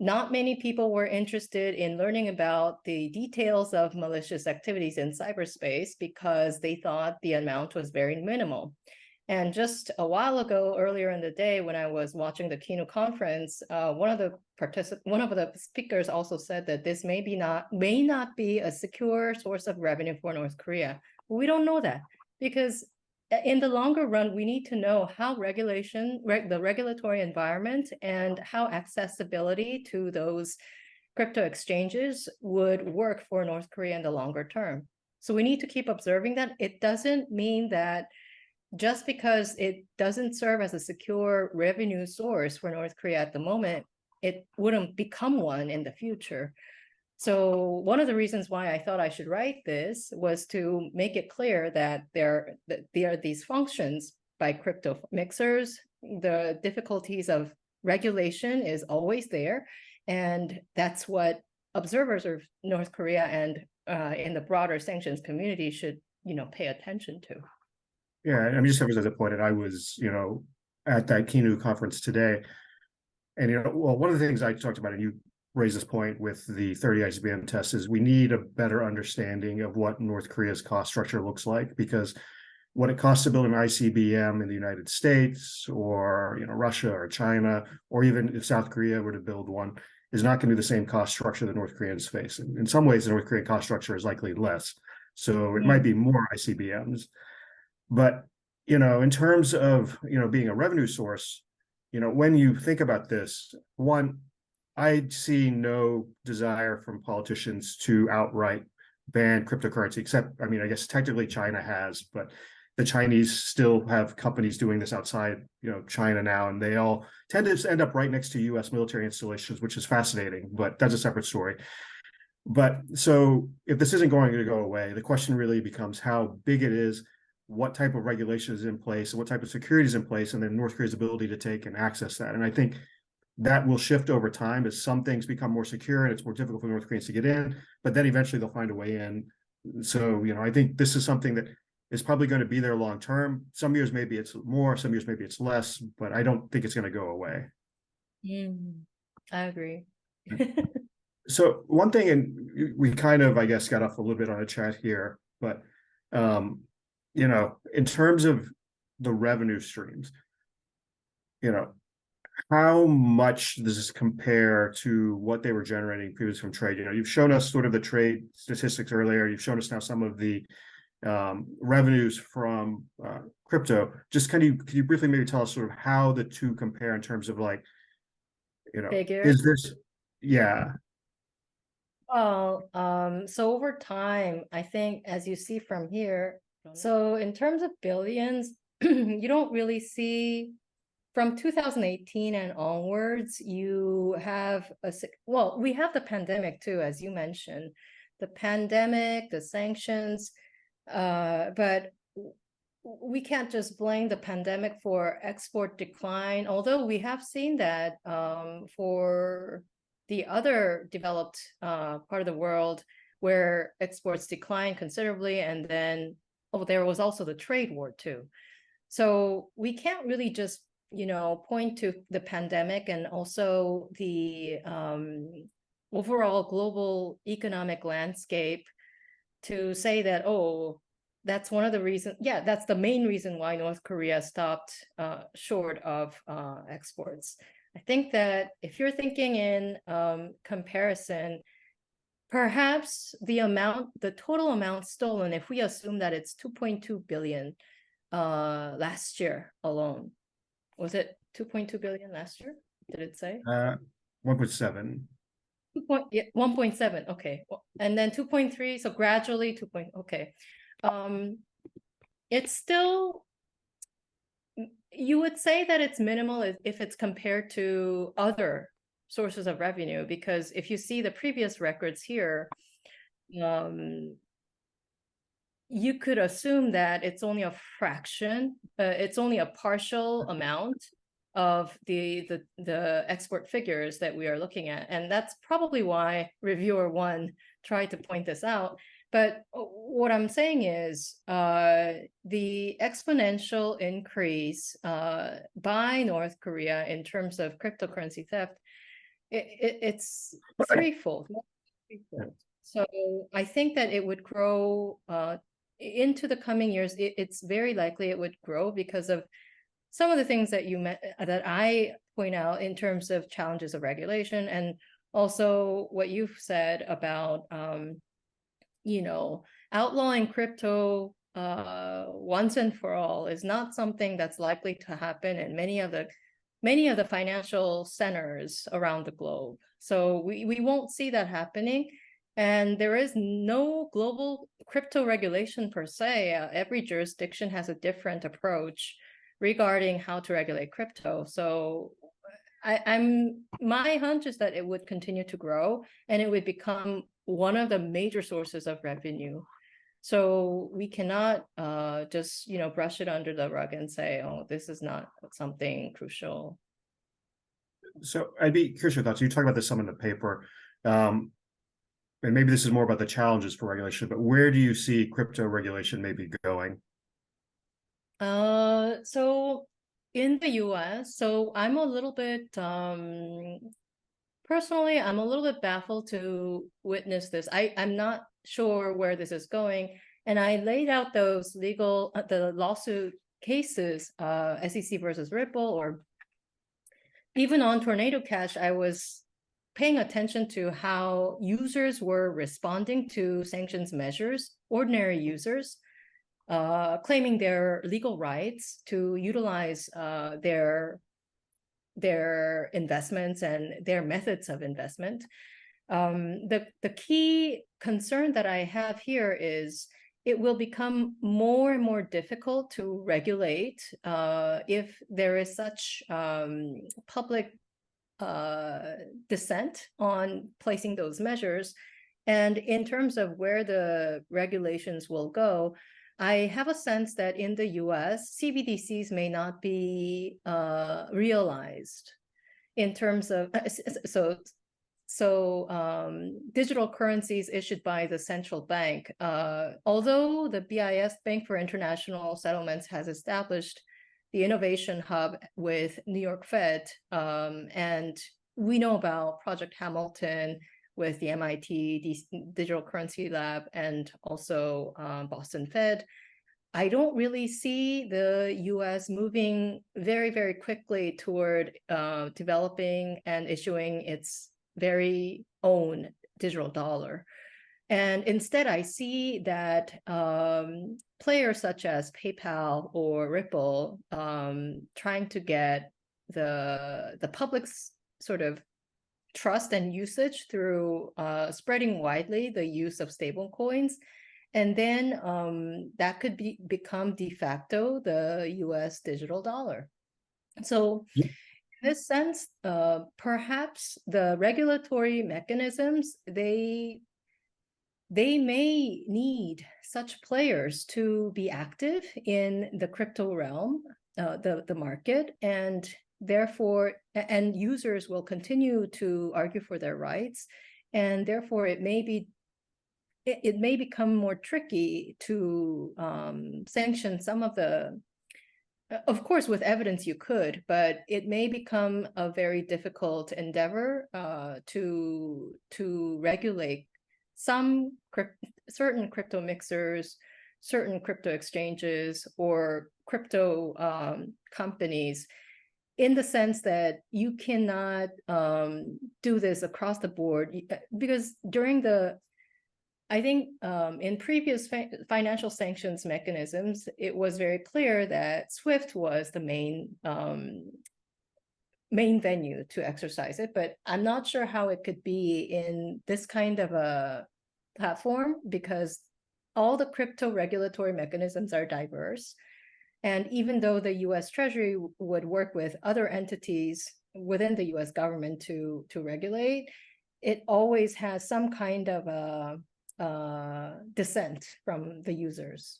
not many people were interested in learning about the details of malicious activities in cyberspace because they thought the amount was very minimal. And just a while ago, earlier in the day, when I was watching the keynote conference, one of the speakers also said that this may not be a secure source of revenue for North Korea. But we don't know that, because in the longer run, we need to know how the regulatory environment and how accessibility to those crypto exchanges would work for North Korea in the longer term. So we need to keep observing that. It doesn't mean that just because it doesn't serve as a secure revenue source for North Korea at the moment, it wouldn't become one in the future. So one of the reasons why I thought I should write this was to make it clear that there are these functions by crypto mixers. The difficulties of regulation is always there. And that's what observers of North Korea and in the broader sanctions community should, pay attention to. Yeah, I mean, just as I pointed, I was, at that keynote conference today. And, well, one of the things I talked about, and you raise this point with the 30 ICBM tests, is we need a better understanding of what North Korea's cost structure looks like, because what it costs to build an ICBM in the United States or Russia or China, or even if South Korea were to build one, is not going to be the same cost structure that North Koreans face. In some ways, the North Korean cost structure is likely less. So it might be more ICBMs. But in terms of being a revenue source, when you think about this, one, I see no desire from politicians to outright ban cryptocurrency, except, I guess technically China has, but the Chinese still have companies doing this outside, China now, and they all tend to end up right next to US military installations, which is fascinating, but that's a separate story. But so if this isn't going to go away, the question really becomes how big it is, what type of regulation is in place, and what type of security is in place, and then North Korea's ability to take and access that. And I think that will shift over time as some things become more secure and it's more difficult for North Koreans to get in, but then eventually they'll find a way in. So, I think this is something that is probably going to be there long term. Some years maybe it's more, some years maybe it's less, but I don't think it's going to go away. I agree. So one thing, and we kind of, I guess, got off a little bit on a chat here, but, in terms of the revenue streams, how much does this compare to what they were generating previously from trade? You've shown us sort of the trade statistics earlier. You've shown us now some of the revenues from crypto. Just can you briefly maybe tell us sort of how the two compare in terms of Figures? is this, yeah. Well, so over time, I think as you see from here, so in terms of billions, you don't really see. From 2018 and onwards, you have we have the pandemic too, as you mentioned, the pandemic, the sanctions, but we can't just blame the pandemic for export decline, although we have seen that for the other developed part of the world where exports declined considerably, and then there was also the trade war too. So we can't really just point to the pandemic and also the overall global economic landscape to say that, that's one of the reasons. Yeah, that's the main reason why North Korea stopped short of exports. I think that if you're thinking in comparison, perhaps the total amount stolen, if we assume that it's 2.2 billion last year alone. Was it 2.2 billion last year? Did it say? 1.7. 1.7. Okay. And then 2.3. So gradually 2. Okay. It's still, you would say that it's minimal if it's compared to other sources of revenue, because if you see the previous records here, you could assume that it's only a fraction, it's only a partial amount of the export figures that we are looking at. And that's probably why reviewer one tried to point this out, But what I'm saying is the exponential increase by North Korea in terms of cryptocurrency theft, it's threefold. So I think that it would grow into the coming years. It's very likely it would grow because of some of the things that that I point out in terms of challenges of regulation, and also what you've said about outlawing crypto once and for all is not something that's likely to happen in many of the financial centers around the globe. So we won't see that happening. And there is no global crypto regulation per se. Every jurisdiction has a different approach regarding how to regulate crypto. So my hunch is that it would continue to grow and it would become one of the major sources of revenue. So we cannot just brush it under the rug and say, oh, this is not something crucial. So I'd be curious your thoughts. You talk about this some in the paper. And maybe this is more about the challenges for regulation, but where do you see crypto regulation maybe going? So in the US, so I'm a little bit, personally, I'm a little bit baffled to witness this. I'm not sure where this is going. And I laid out those the lawsuit cases, SEC versus Ripple, or even on Tornado Cash, I was paying attention to how users were responding to sanctions measures, ordinary users, claiming their legal rights to utilize their investments and their methods of investment. The key concern that I have here is it will become more and more difficult to regulate if there is such public dissent on placing those measures. And in terms of where the regulations will go, I have a sense that in the US, CBDCs may not be realized in terms of, digital currencies issued by the central bank. Although the BIS, Bank for International Settlements, has established the innovation hub with New York Fed, and we know about Project Hamilton with the MIT Digital Currency Lab and also Boston Fed. I don't really see the US moving very, very quickly toward developing and issuing its very own digital dollar. And instead, I see that players such as PayPal or Ripple trying to get the public's sort of trust and usage through spreading widely the use of stable coins. And then that could become de facto the US digital dollar. So in this sense, perhaps the regulatory mechanisms, they may need such players to be active in the crypto realm, the market, and therefore, and users will continue to argue for their rights, and therefore it may become more tricky to sanction some of the. Of course, with evidence you could, but it may become a very difficult endeavor to regulate some certain crypto mixers, certain crypto exchanges, or crypto companies, in the sense that you cannot do this across the board, because during I think in previous financial sanctions mechanisms, it was very clear that SWIFT was the main venue to exercise it, but I'm not sure how it could be in this kind of a platform, because all the crypto regulatory mechanisms are diverse. And even though the US Treasury would work with other entities within the US government to regulate, it always has some kind of a dissent from the users.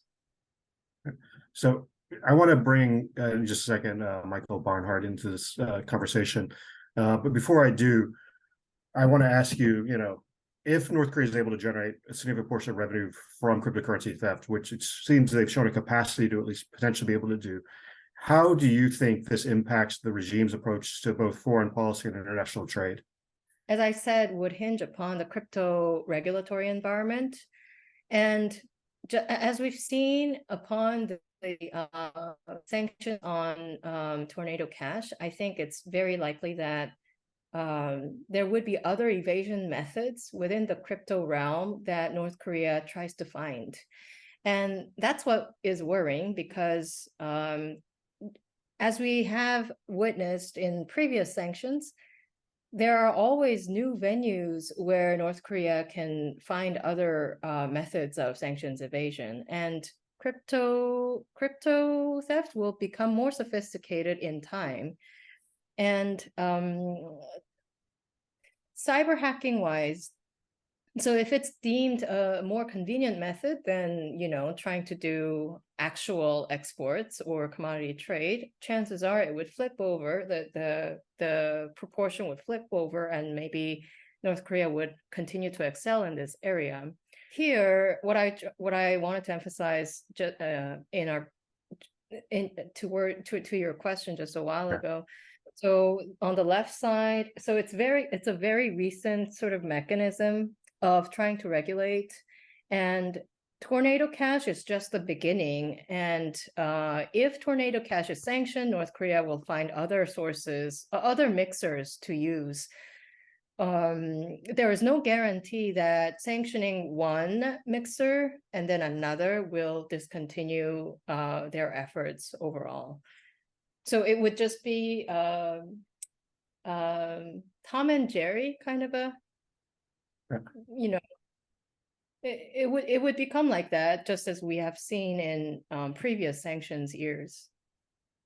So I want to bring in just a second Michael Barnhart into this conversation, but before I do, I want to ask you, if North Korea is able to generate a significant portion of revenue from cryptocurrency theft, which it seems they've shown a capacity to at least potentially be able to do, how do you think this impacts the regime's approach to both foreign policy and international trade? As I said, would hinge upon the crypto regulatory environment. And as we've seen upon the sanction on Tornado Cash, I think it's very likely that there would be other evasion methods within the crypto realm that North Korea tries to find. And that's what is worrying, because as we have witnessed in previous sanctions, there are always new venues where North Korea can find other methods of sanctions evasion, and crypto theft will become more sophisticated in time. And cyber hacking wise, so if it's deemed a more convenient method than, you know, trying to do actual exports or commodity trade, chances are it would flip over, the proportion would flip over, and maybe North Korea would continue to excel in this area. Here, what I wanted to emphasize to your question just a while ago. So on the left side, so it's a very recent sort of mechanism of trying to regulate, and Tornado Cash is just the beginning. And if Tornado Cash is sanctioned, North Korea will find other sources, other mixers to use. There is no guarantee that sanctioning one mixer and then another will discontinue their efforts overall. So it would just be Tom and Jerry kind of a, you know, it would become like that, just as we have seen in previous sanctions years.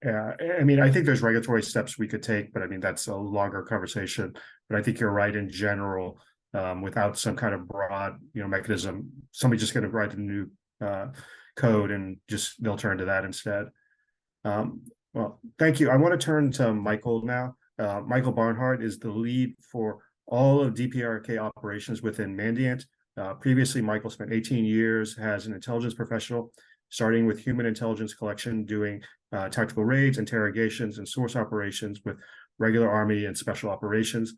Yeah, I mean, I think there's regulatory steps we could take, but I mean, that's a longer conversation. But I think you're right in general, without some kind of broad, mechanism, somebody's just going to write a new code and just they'll turn to that instead. Well, thank you. I want to turn to Michael now. Michael Barnhart is the lead for all of DPRK operations within Mandiant. Previously, Michael spent 18 years as an intelligence professional, starting with human intelligence collection, doing tactical raids, interrogations, and source operations with regular Army and special operations.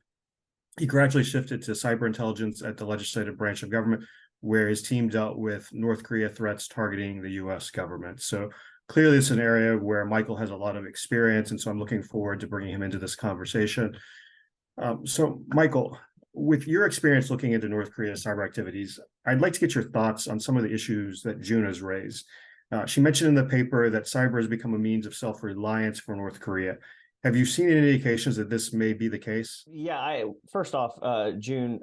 He gradually shifted to cyber intelligence at the legislative branch of government, where his team dealt with North Korea threats targeting the U.S. government. So clearly, it's an area where Michael has a lot of experience, and so I'm looking forward to bringing him into this conversation. So, Michael, with your experience looking into North Korea's cyber activities, I'd like to get your thoughts on some of the issues that June has raised. She mentioned in the paper that cyber has become a means of self-reliance for North Korea. Have you seen any indications that this may be the case? Yeah, first off, June,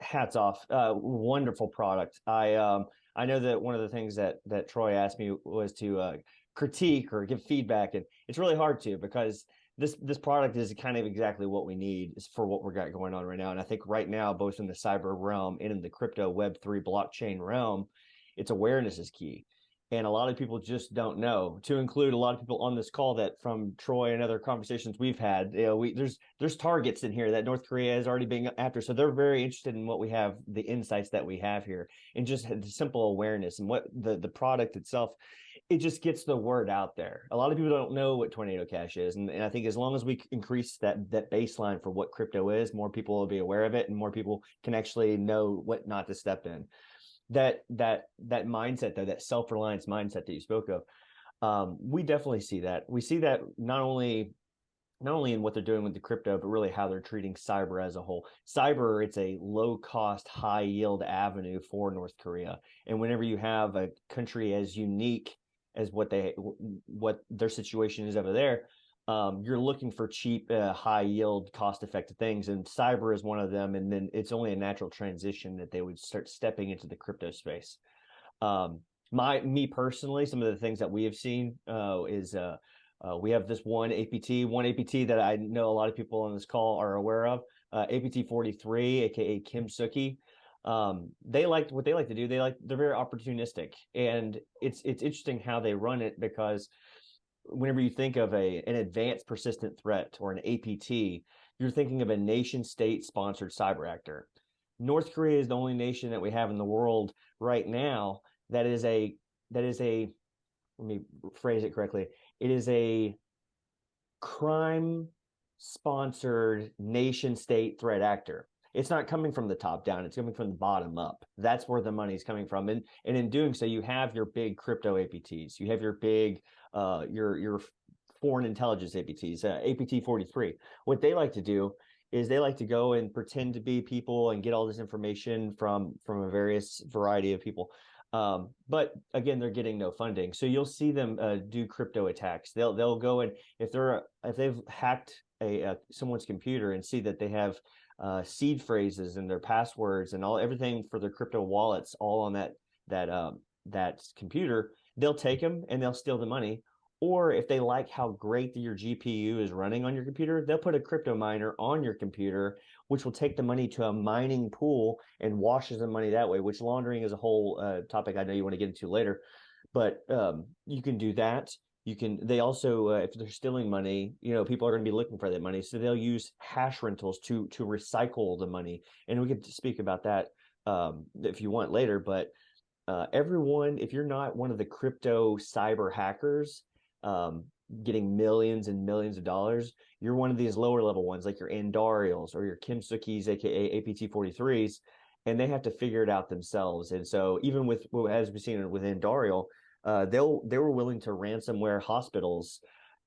hats off. Wonderful product. I know that one of the things that Troy asked me was to critique or give feedback, and it's really hard to, because this product is kind of exactly what we need for what we've got going on right now. And I think right now, both in the cyber realm and in the crypto Web3 blockchain realm, its awareness is key. And a lot of people just don't know, to include a lot of people on this call that from Troy and other conversations we've had, there's targets in here that North Korea is already being after. So they're very interested in what we have, the insights that we have here, and just the simple awareness and what the product itself, it just gets the word out there. A lot of people don't know what Tornado Cash is. And I think as long as we increase that baseline for what crypto is, more people will be aware of it, and more people can actually know what not to step in. That mindset, though, that self-reliance mindset that you spoke of, we definitely see that. We see that not only in what they're doing with the crypto, but really how they're treating cyber as a whole. Cyber, it's a low-cost, high-yield avenue for North Korea. And whenever you have a country as unique as what their situation is over there, you're looking for cheap, high yield, cost-effective things, and cyber is one of them. And then it's only a natural transition that they would start stepping into the crypto space. Me personally, some of the things that we have seen is we have this one APT that I know a lot of people on this call are aware of, APT 43, aka Kim Sookie. What they like to do. They're very opportunistic, and it's interesting how they run it, because whenever you think of an advanced persistent threat or an APT, you're thinking of a nation state sponsored cyber actor. North Korea is the only nation that we have in the world right now that is a let me phrase it correctly. It is a crime sponsored nation state threat actor. It's not coming from the top down, it's coming from the bottom up. That's where the money's coming from. And in doing so, you have your big crypto APTs, you have your big your foreign intelligence APTs, APT 43. What they like to do is they like to go and pretend to be people and get all this information from a various variety of people. But again, they're getting no funding. So you'll see them do crypto attacks. They'll go and if they've hacked someone's computer and see that they have seed phrases and their passwords and everything for their crypto wallets all on that computer, they'll take them and they'll steal the money. Or if they like how great your GPU is running on your computer, they'll put a crypto miner on your computer, which will take the money to a mining pool and washes the money that way, which laundering is a whole topic I know you want to get into later. But you can do that. They also, if they're stealing money, people are going to be looking for that money. So they'll use hash rentals to recycle the money. And we could speak about that if you want later. But everyone, if you're not one of the crypto cyber hackers, getting millions and millions of dollars, you're one of these lower level ones like your Andariels or your Kim Sukis, aka APT 43s, and they have to figure it out themselves. And so even with, as we've seen with Andariel, they were willing to ransomware hospitals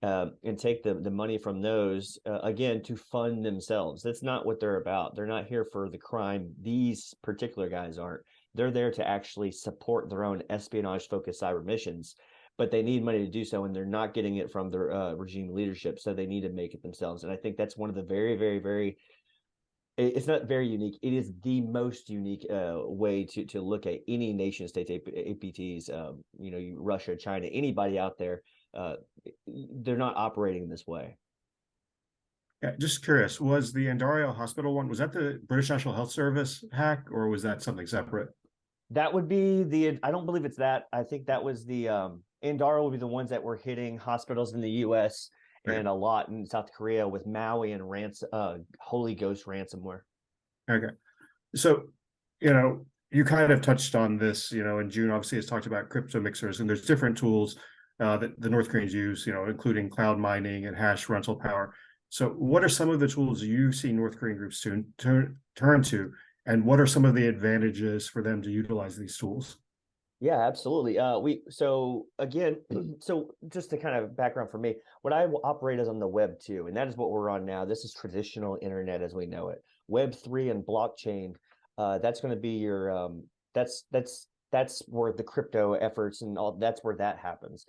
and take the money from those again to fund themselves. That's not what they're about. They're not here for the crime. These particular guys aren't. They're there to actually support their own espionage focused cyber missions, but they need money to do so, and they're not getting it from their regime leadership, so they need to make it themselves. And I think that's one of the very, very, very, it's not very unique, it is the most unique way to look at any nation state APTs, Russia, China, anybody out there, they're not operating this way. Yeah, just curious, was the Andariel Hospital one, was that the British National Health Service hack, or was that something separate? That would be I don't believe it's that. I think that was the Andariel would be the ones that were hitting hospitals in the US and a lot in South Korea with Maui and Holy Ghost ransomware. Okay. So, you kind of touched on this, in June, obviously, it's talked about crypto mixers, and there's different tools that the North Koreans use, including cloud mining and hash rental power. So what are some of the tools you see North Korean groups turn to, and what are some of the advantages for them to utilize these tools? Yeah, absolutely. So just to kind of background for me, what I operate is on the Web 2, and that is what we're on now. This is traditional internet as we know it. Web 3 and blockchain, that's going to be your that's where the crypto efforts and all, that's where that happens.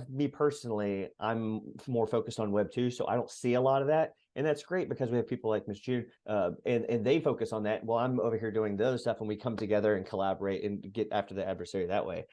Me personally, I'm more focused on Web 2, so I don't see a lot of that. And that's great because we have people like Ms. June and they focus on that. Well, I'm over here doing the other stuff, and we come together and collaborate and get after the adversary that way.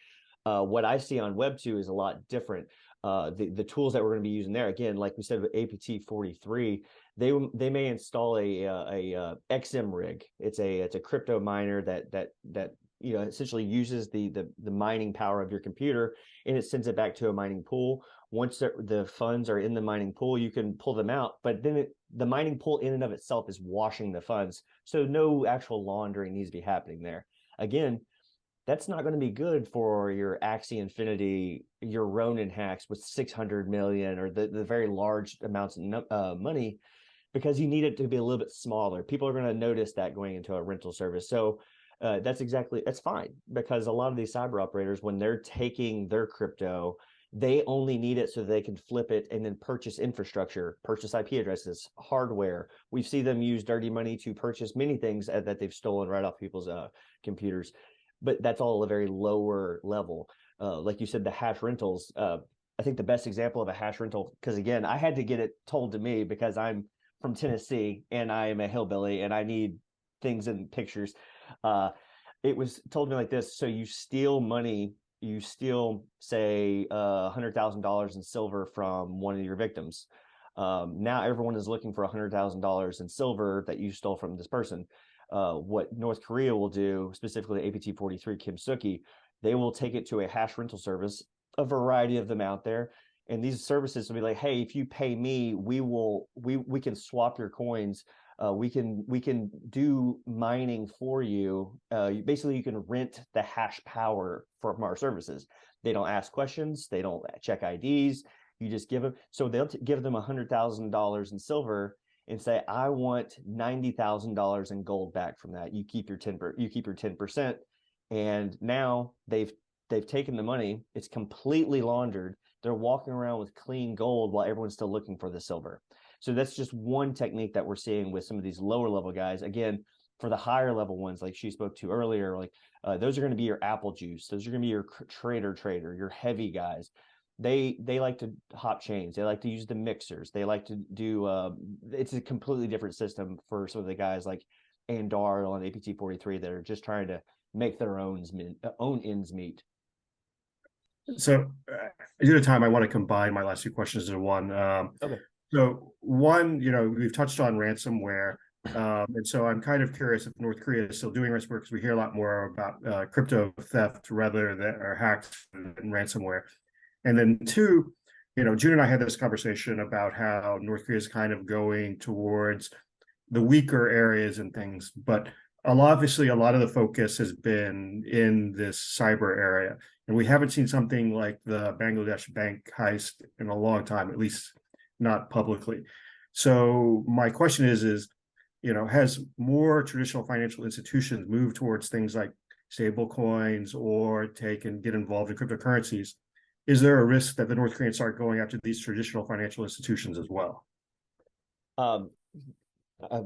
What I see on Web 2 is a lot different. The tools that we're going to be using there, again, like we said with APT 43, they may install a XM rig. It's a crypto miner that essentially uses the mining power of your computer, and it sends it back to a mining pool. Once the funds are in the mining pool, you can pull them out, but then the mining pool in and of itself is washing the funds. So no actual laundering needs to be happening there. Again, that's not going to be good for your Axie Infinity, your Ronin hacks with 600 million or the very large amounts of money, because you need it to be a little bit smaller. People are going to notice that going into a rental service. So that's fine, because a lot of these cyber operators, when they're taking their crypto, they only need it so they can flip it and then purchase infrastructure, purchase IP addresses, hardware. We see them use dirty money to purchase many things that they've stolen right off people's computers. But that's all a very lower level. Like you said, the hash rentals, I think the best example of a hash rental, because again, I had to get it told to me because I'm from Tennessee and I am a hillbilly and I need things in pictures. It was told me like this. So you steal money, you steal, say, $100,000 in silver from one of your victims. Now everyone is looking for $100,000 in silver that you stole from this person. What North Korea will do, specifically APT 43 Kim Suki, they will take it to a hash rental service, a variety of them out there. And these services will be like, hey, if you pay me, we can swap your coins We can do mining for you. Basically, you can rent the hash power from our services. They don't ask questions. They don't check IDs. You just give them. So they'll give them $100,000 in silver and say, I want $90,000 in gold back from that. You keep your 10%. And now they've taken the money. It's completely laundered. They're walking around with clean gold while everyone's still looking for the silver. So that's just one technique that we're seeing with some of these lower level guys. Again, for the higher level ones, like she spoke to earlier, like those are going to be your Apple juice. Those are going to be your trader, your heavy guys. They like to hop chains. They like to use the mixers. They like to do, it's a completely different system for some of the guys like Andar on APT 43 that are just trying to make their own ends meet. So due to time, I want to combine my last two questions into one. Okay. So one, we've touched on ransomware. And so I'm kind of curious if North Korea is still doing ransomware, because we hear a lot more about crypto theft rather than or hacks than ransomware. And then two, June and I had this conversation about how North Korea is kind of going towards the weaker areas and things, but obviously a lot of the focus has been in this cyber area, and we haven't seen something like the Bangladesh bank heist in a long time, at least not publicly. So my question is, has more traditional financial institutions moved towards things like stable coins or get involved in cryptocurrencies? Is there a risk that the North Koreans start going after these traditional financial institutions as well?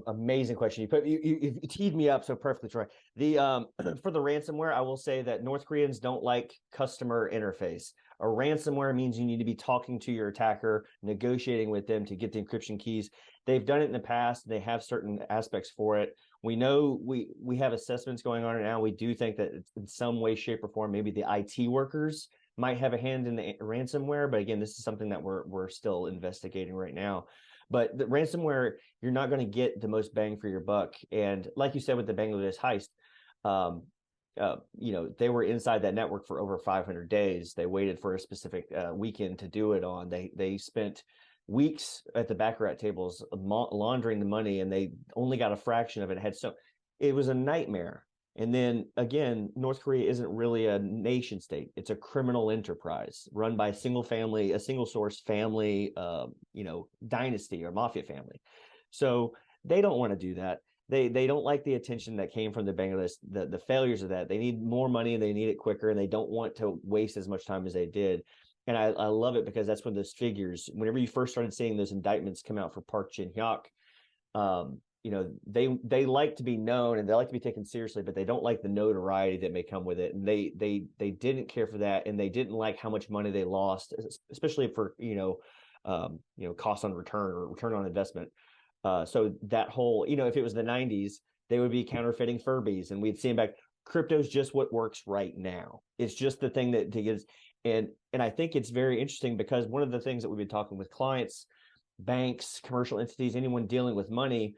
Amazing question. You teed me up so perfectly, Troy. For the ransomware, I will say that North Koreans don't like customer interface. A ransomware means you need to be talking to your attacker, negotiating with them to get the encryption keys. They've done it in the past. They have certain aspects for it. We know we have assessments going on right now. We do think that in some way, shape, or form, maybe the IT workers might have a hand in the ransomware. But again, this is something that we're still investigating right now. But the ransomware, you're not going to get the most bang for your buck. And like you said with the Bangladesh heist, they were inside that network for over 500 days. They waited for a specific weekend to do it on. They spent weeks at the baccarat tables laundering the money, and they only got a fraction of it. It was a nightmare. And then again, North Korea isn't really a nation state. It's a criminal enterprise run by a single source family, dynasty or mafia family. So they don't want to do that. They don't like the attention that came from the Bangladesh, the failures of that. They need more money and they need it quicker, and they don't want to waste as much time as they did. And I love it because that's when those figures, whenever you first started seeing those indictments come out for Park Jin-hyuk, they like to be known and they like to be taken seriously, but they don't like the notoriety that may come with it. And they didn't care for that, and they didn't like how much money they lost, especially for cost on return or return on investment. So that whole, if it was the 90s, they would be counterfeiting Furbies, and we'd see them back. Crypto's just what works right now. It's just the thing that gives, and I think it's very interesting because one of the things that we've been talking with clients, banks, commercial entities, anyone dealing with money,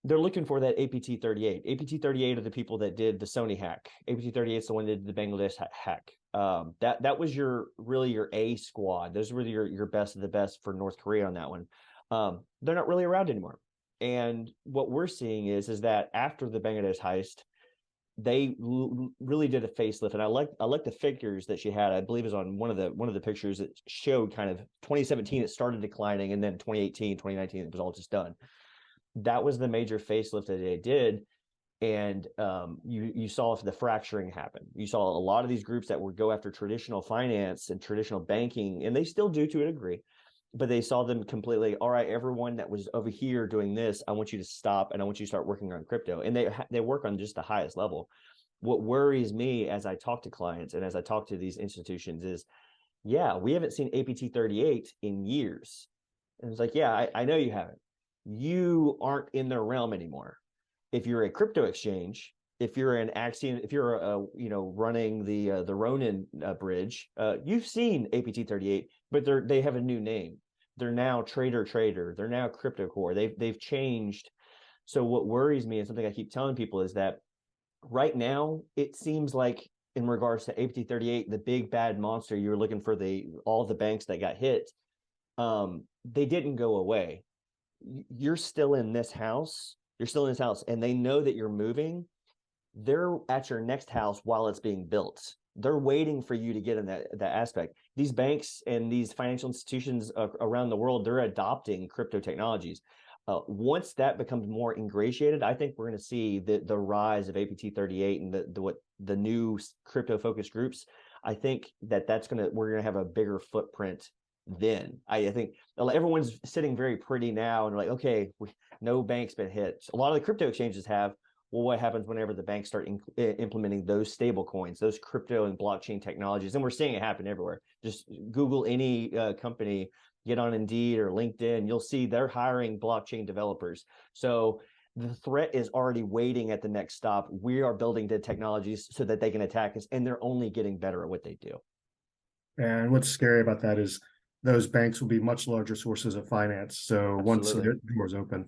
they're looking for that APT 38. APT 38 are the people that did the Sony hack. APT 38 is the one that did the Bangladesh hack. That was your A squad. Those were your best of the best for North Korea on that one. They're not really around anymore. And what we're seeing is that after the Bangladesh heist, they really did a facelift. And I like the figures that she had. I believe is on one of the pictures that showed kind of 2017 it started declining, and then 2018, 2019 it was all just done. That was the major facelift that they did. And you saw the fracturing happen. You saw a lot of these groups that would go after traditional finance and traditional banking, and they still do to a degree, but they saw them completely, all right, everyone that was over here doing this, I want you to stop, and I want you to start working on crypto. And they work on just the highest level. What worries me as I talk to clients and as I talk to these institutions is, yeah, we haven't seen APT 38 in years. And it's like, yeah, I know you haven't. You aren't in their realm anymore. If you're a crypto exchange, if you're an Axiom, if you're running the Ronin bridge, you've seen APT 38, but they have a new name. They're now Trader. They're now Crypto Core. They've changed. So what worries me, and something I keep telling people, is that right now it seems like in regards to APT 38, the big bad monster you're looking for, all the banks that got hit, they didn't go away. You're still in this house. you're still in this house and they know that you're moving, they're at your next house while it's being built. They're waiting for you to get in that aspect. These banks and these financial institutions around the world, they're adopting crypto technologies. Once that becomes more ingratiated, I think we're going to see the rise of APT 38 and the new crypto focused groups. I think we're going to have a bigger footprint then. I think everyone's sitting very pretty now and like, okay, no bank's been hit. A lot of the crypto exchanges have. Well, what happens whenever the banks start implementing those stable coins, those crypto and blockchain technologies? And we're seeing it happen everywhere. Just Google any company, get on Indeed or LinkedIn, you'll see they're hiring blockchain developers. So the threat is already waiting at the next stop. We are building the technologies so that they can attack us, and they're only getting better at what they do. And what's scary about that is those banks will be much larger sources of finance. So once the door's open.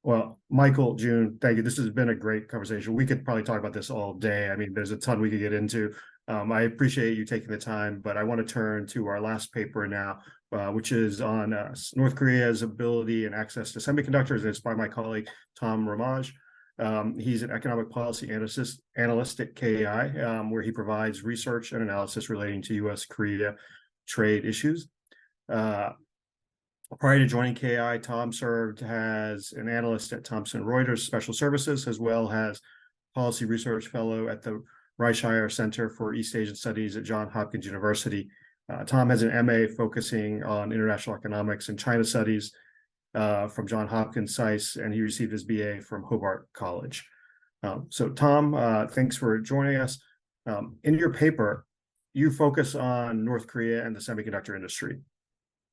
Well, Michael, June, thank you. This has been a great conversation. We could probably talk about this all day. I mean, there's a ton we could get into. I appreciate you taking the time, but I want to turn to our last paper now, which is on North Korea's ability and access to semiconductors. And it's by my colleague, Tom Ramage. He's an economic policy analyst at KI, where he provides research and analysis relating to U.S.-Korea trade issues. Prior to joining KI, Tom served as an analyst at Thomson Reuters Special Services, as well as policy research fellow at the Reischauer Center for East Asian Studies at Johns Hopkins University. Tom has an MA focusing on international economics and China studies from Johns Hopkins SAIS, and he received his BA from Hobart College. So Tom, thanks for joining us. In your paper, you focus on North Korea and the semiconductor industry.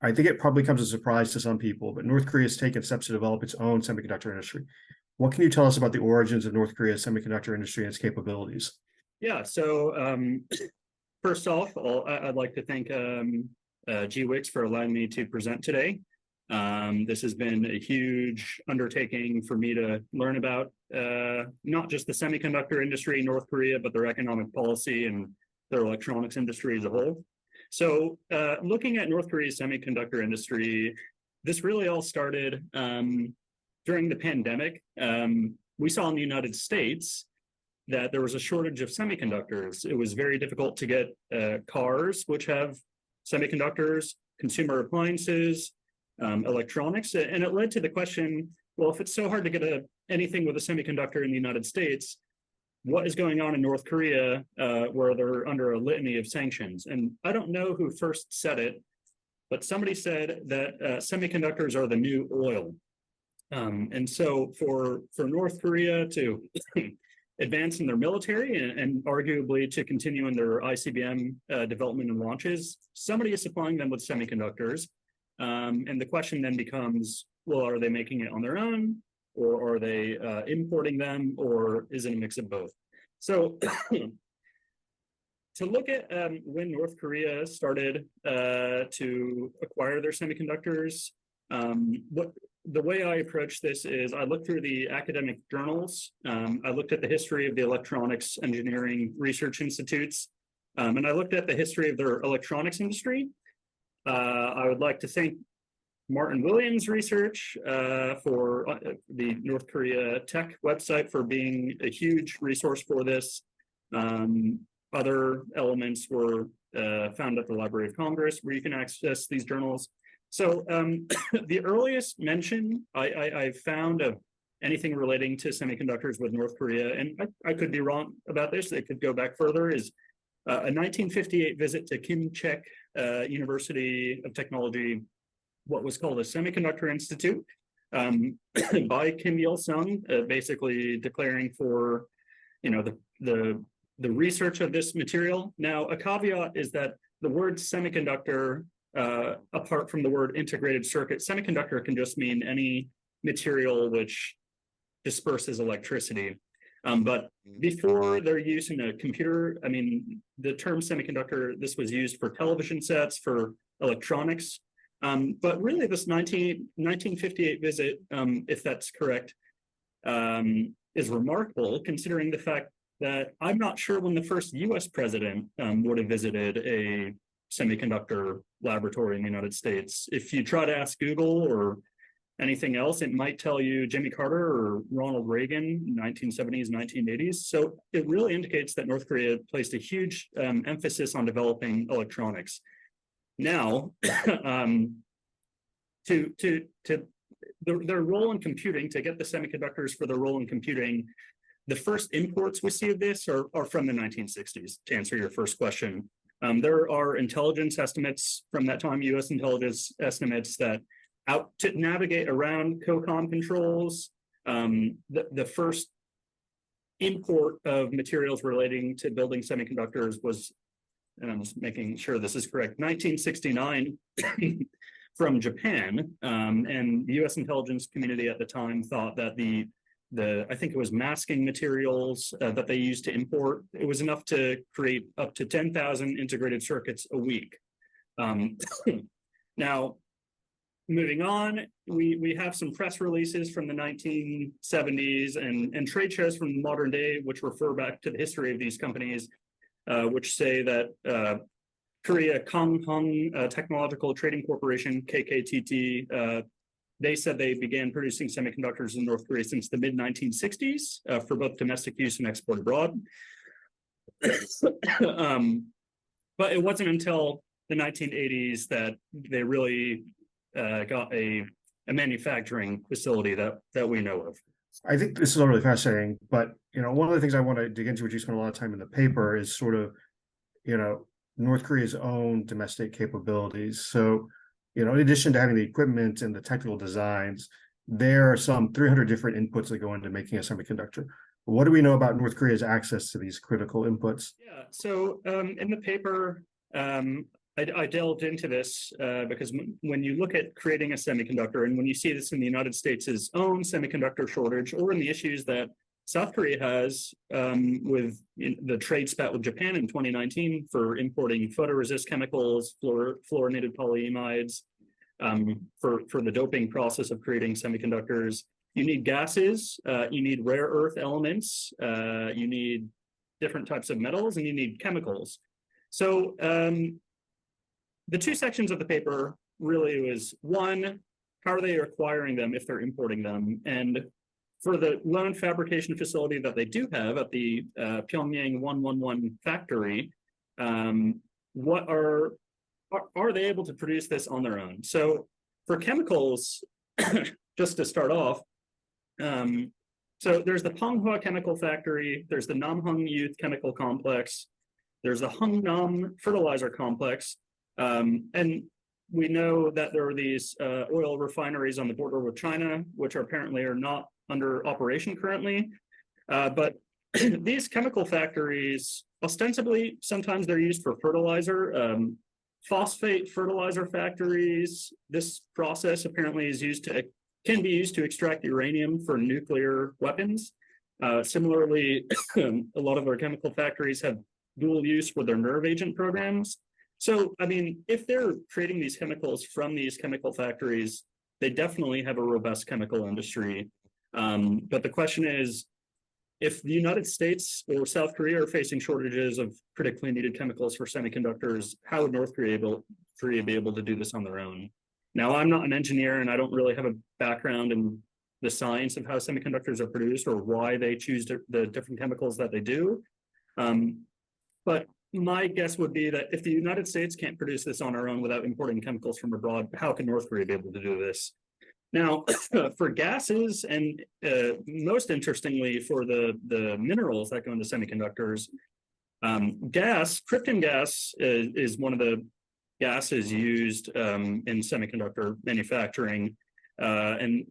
I think it probably comes as a surprise to some people, but North Korea has taken steps to develop its own semiconductor industry. What can you tell us about the origins of North Korea's semiconductor industry and its capabilities? Yeah, so first off, I'd like to thank GWIX for allowing me to present today. This has been a huge undertaking for me to learn about not just the semiconductor industry in North Korea, but their economic policy and their electronics industry as a whole. So looking at North Korea's semiconductor industry, this really all started during the pandemic. We saw in the United States that there was a shortage of semiconductors. It was very difficult to get cars, which have semiconductors, consumer appliances, electronics. And it led to the question, well, if it's so hard to get anything with a semiconductor in the United States, what is going on in North Korea where they're under a litany of sanctions? And I don't know who first said it, but somebody said that semiconductors are the new oil. And so for North Korea to advance in their military and arguably to continue in their ICBM development and launches, somebody is supplying them with semiconductors. And the question then becomes, well, are they making it on their own? Or are they importing them, or is it a mix of both? So to look at when North Korea started to acquire their semiconductors, the way I approach this is I looked through the academic journals. I looked at the history of the electronics engineering research institutes, and I looked at the history of their electronics industry. I would like to thank Martin Williams Research for the North Korea Tech website for being a huge resource for this. Other elements were found at the Library of Congress, where you can access these journals. So the earliest mention I found of anything relating to semiconductors with North Korea, and I could be wrong about this, it could go back further, is a 1958 visit to Kim Chek University of Technology, what was called a Semiconductor Institute, by Kim Il-sung, basically declaring for, the research of this material. Now, a caveat is that the word semiconductor, apart from the word integrated circuit, semiconductor can just mean any material which disperses electricity. But before their use in a computer, I mean, the term semiconductor, this was used for television sets, for electronics. But really this 1958 visit, if that's correct, is remarkable, considering the fact that I'm not sure when the first US president would have visited a semiconductor laboratory in the United States. If you try to ask Google or anything else. It might tell you Jimmy Carter or Ronald Reagan, 1970s, 1980s. So it really indicates that North Korea placed a huge emphasis on developing electronics. Now, their role in computing, to get the semiconductors for their role in computing, the first imports we see of this are from the 1960s, to answer your first question. There are intelligence estimates from that time, US intelligence estimates, that out to navigate around COCOM controls, the first import of materials relating to building semiconductors was, and I'm just making sure this is correct, 1969 from Japan. And the US intelligence community at the time thought that I think it was masking materials that they used to import, it was enough to create up to 10,000 integrated circuits a week. Now, moving on, we have some press releases from the 1970s and trade shows from the modern day, which refer back to the history of these companies, which say that Korea Konghung Technological Trading Corporation, KKTT, they said they began producing semiconductors in North Korea since the mid-1960s for both domestic use and export abroad. But it wasn't until the 1980s that they really got a manufacturing facility that we know of. I think this is all really fascinating, but one of the things I want to dig into, which you spent a lot of time in the paper, is sort of North Korea's own domestic capabilities. So in addition to having the equipment and the technical designs, there are some 300 different inputs that go into making a semiconductor. What do we know about North Korea's access to these critical inputs? Yeah, so in the paper, I delved into this because when you look at creating a semiconductor, and when you see this in the United States' own semiconductor shortage, or in the issues that South Korea has with the trade spat with Japan in 2019 for importing photoresist chemicals, fluorinated polyamides for the doping process of creating semiconductors. You need gases, you need rare earth elements, you need different types of metals, and you need chemicals. So the two sections of the paper really was, one, how are they acquiring them if they're importing them? And for the lone fabrication facility that they do have at the Pyongyang 111 factory, what are they able to produce this on their own? So for chemicals, just to start off, so there's the Ponghwa Chemical Factory, there's the Namhung Youth Chemical Complex, there's the Hungnam Fertilizer Complex, and we know that there are these oil refineries on the border with China, which apparently are not under operation currently. But these chemical factories, ostensibly, sometimes they're used for fertilizer. Phosphate fertilizer factories, this process apparently can be used to extract uranium for nuclear weapons. Similarly, a lot of our chemical factories have dual use for their nerve agent programs. So, I mean, if they're creating these chemicals from these chemical factories, they definitely have a robust chemical industry. But the question is, if the United States or South Korea are facing shortages of critically needed chemicals for semiconductors, how would North Korea be able to do this on their own? Now, I'm not an engineer and I don't really have a background in the science of how semiconductors are produced or why they choose the different chemicals that they do. But my guess would be that if the United States can't produce this on our own without importing chemicals from abroad, how can North Korea be able to do this? Now, for gases, and most interestingly for the minerals that go into semiconductors, krypton gas is one of the gases used in semiconductor manufacturing. And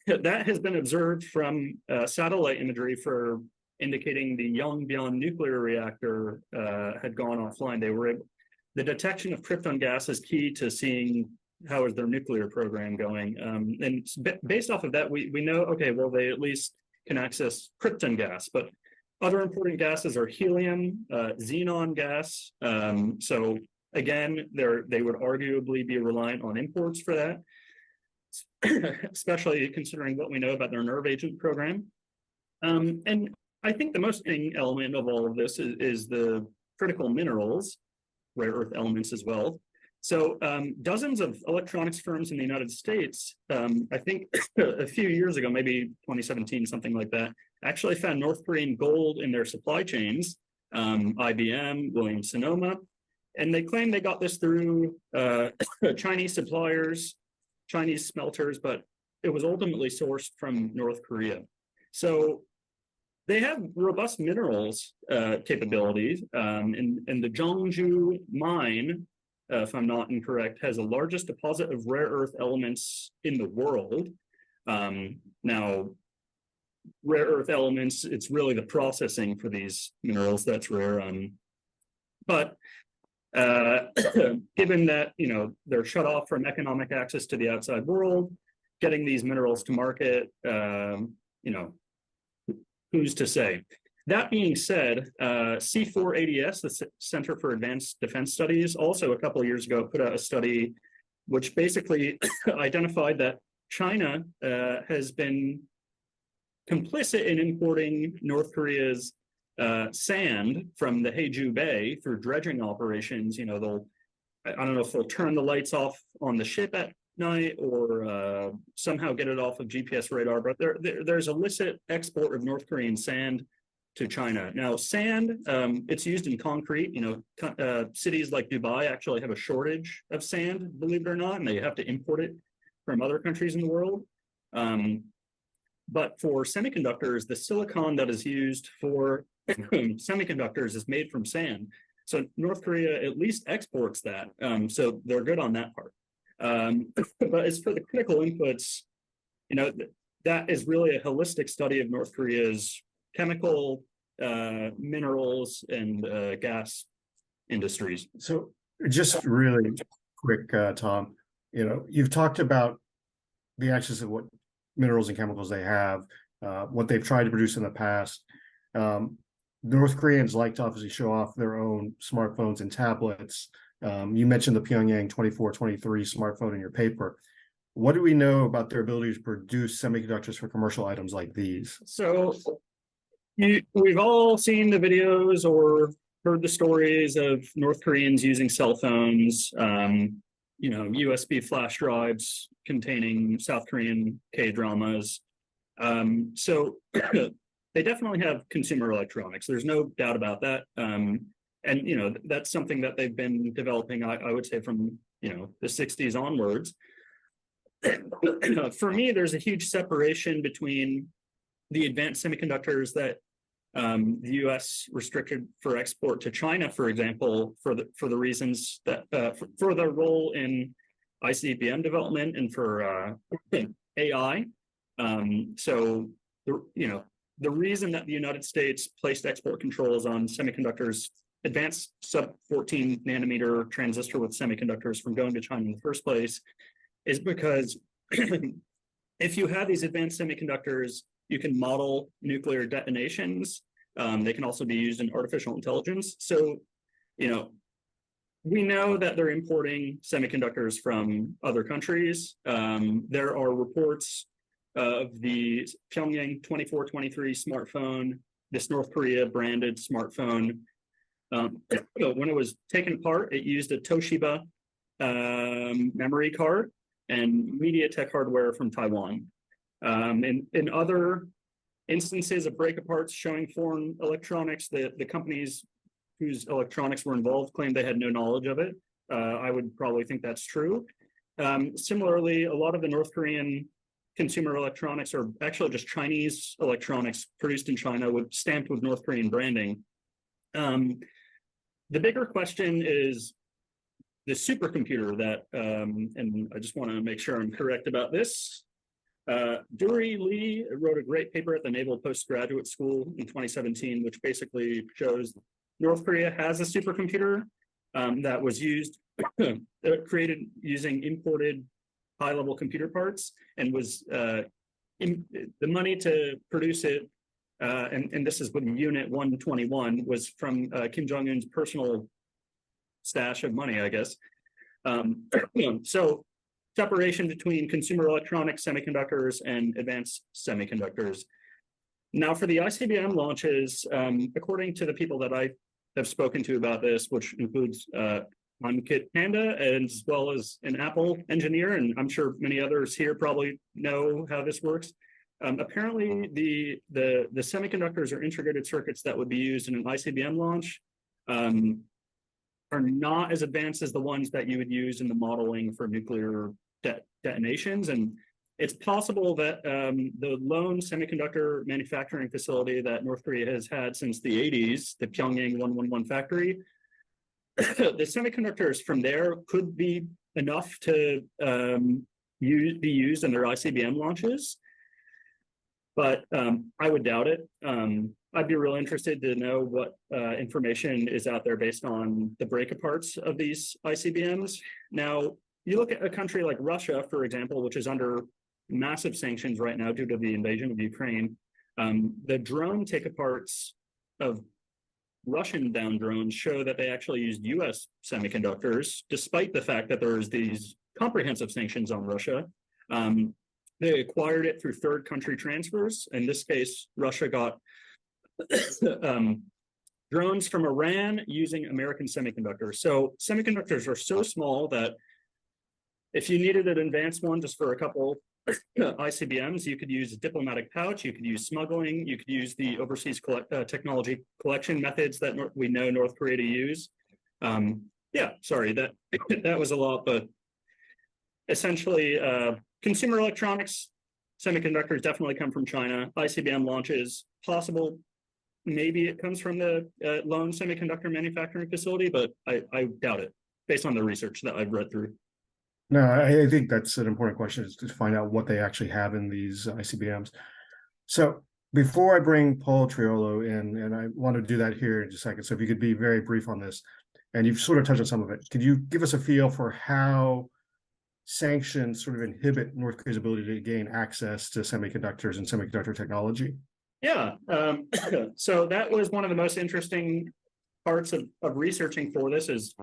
that has been observed from satellite imagery for indicating the Yongbyon nuclear reactor had gone offline. The detection of krypton gas is key to seeing how is their nuclear program going. And based off of that, we know, okay, well, they at least can access krypton gas, but other important gases are helium, xenon gas. So again, they would arguably be reliant on imports for that, especially considering what we know about their nerve agent program. And I think the most interesting element of all of this is the critical minerals, rare earth elements as well. So dozens of electronics firms in the United States, I think a few years ago, maybe 2017, something like that, actually found North Korean gold in their supply chains, IBM, Williams Sonoma, and they claim they got this through Chinese suppliers, Chinese smelters, but it was ultimately sourced from North Korea. So they have robust minerals capabilities, and the Jeongju mine, if I'm not incorrect, has the largest deposit of rare earth elements in the world. Now, rare earth elements, it's really the processing for these minerals that's rare. But given that, you know, they're shut off from economic access to the outside world, getting these minerals to market, you know, who's to say? That being said, C4ADS, the Center for Advanced Defense Studies, also a couple of years ago put out a study which basically identified that China has been complicit in importing North Korea's sand from the Haeju Bay through dredging operations. You know, I don't know if they'll turn the lights off on the ship at night or somehow get it off of GPS radar, but there's illicit export of North Korean sand to China. Now, sand, it's used in concrete. You know, cities like Dubai actually have a shortage of sand, believe it or not, and they have to import it from other countries in the world. But for semiconductors, the silicon that is used for semiconductors is made from sand. So North Korea at least exports that. So they're good on that part. But as for the critical inputs, you know, that is really a holistic study of North Korea's chemical, minerals, and gas industries. So just really quick, Tom, you know, you've talked about the access of what minerals and chemicals they have, what they've tried to produce in the past. North Koreans like to obviously show off their own smartphones and tablets. You mentioned the Pyongyang 2423 smartphone in your paper. What do we know about their ability to produce semiconductors for commercial items like these? So we've all seen the videos or heard the stories of North Koreans using cell phones, you know, USB flash drives containing South Korean K-dramas. So they definitely have consumer electronics. There's no doubt about that. And, you know, that's something that they've been developing, I would say, from, you know, the 60s onwards. For me, there's a huge separation between the advanced semiconductors that the U.S. restricted for export to China, for example, for the reasons that for their role in ICBM development and for AI. So you know, the reason that the United States placed export controls on semiconductors, advanced sub 14 nanometer transistor with semiconductors from going to China in the first place, is because if you have these advanced semiconductors, you can model nuclear detonations. They can also be used in artificial intelligence. So, you know, we know that they're importing semiconductors from other countries. There are reports of the Pyongyang 2423 smartphone, this North Korea branded smartphone. When it was taken apart, it used a Toshiba memory card and MediaTek hardware from Taiwan. In other instances of break-aparts showing foreign electronics, the companies whose electronics were involved claimed they had no knowledge of it. I would probably think that's true. Similarly, a lot of the North Korean consumer electronics are actually just Chinese electronics produced in China stamped with North Korean branding. The bigger question is the supercomputer that, and I just want to make sure I'm correct about this. Dury Lee wrote a great paper at the Naval Postgraduate School in 2017, which basically shows North Korea has a supercomputer that was used, created using imported high-level computer parts, and was the money to produce it, and this is with Unit 121, was from Kim Jong-un's personal stash of money, I guess. So separation between consumer electronics, semiconductors, and advanced semiconductors. Now for the ICBM launches, according to the people that I have spoken to about this, which includes Kit Panda, as well as an Apple engineer, and I'm sure many others here probably know how this works. Apparently, the semiconductors or integrated circuits that would be used in an ICBM launch are not as advanced as the ones that you would use in the modeling for nuclear detonations. And it's possible that the lone semiconductor manufacturing facility that North Korea has had since the 80s, the Pyongyang 111 factory, the semiconductors from there could be enough to be used in their ICBM launches. But I would doubt it. I'd be real interested to know what information is out there based on the break-aparts of these ICBMs. Now, you look at a country like Russia, for example, which is under massive sanctions right now due to the invasion of Ukraine. The drone take-aparts of Russian down drones show that they actually used US semiconductors, despite the fact that there's these comprehensive sanctions on Russia. They acquired it through third country transfers. In this case, Russia got drones from Iran using American semiconductors. So semiconductors are so small that if you needed an advanced one just for a couple ICBMs, you could use a diplomatic pouch, you could use smuggling, you could use the overseas technology collection methods that we know North Korea to use. Yeah, sorry, that was a lot, but essentially consumer electronics, semiconductors definitely come from China. ICBM launches, possible, maybe it comes from the lone semiconductor manufacturing facility, but I doubt it based on the research that I've read through. No, I think that's an important question, is to find out what they actually have in these ICBMs. So before I bring Paul Triolo in, and I want to do that here in just a second, so if you could be very brief on this, and you've sort of touched on some of it, could you give us a feel for how sanctions sort of inhibit North Korea's ability to gain access to semiconductors and semiconductor technology? Yeah, so that was one of the most interesting parts of researching for this, is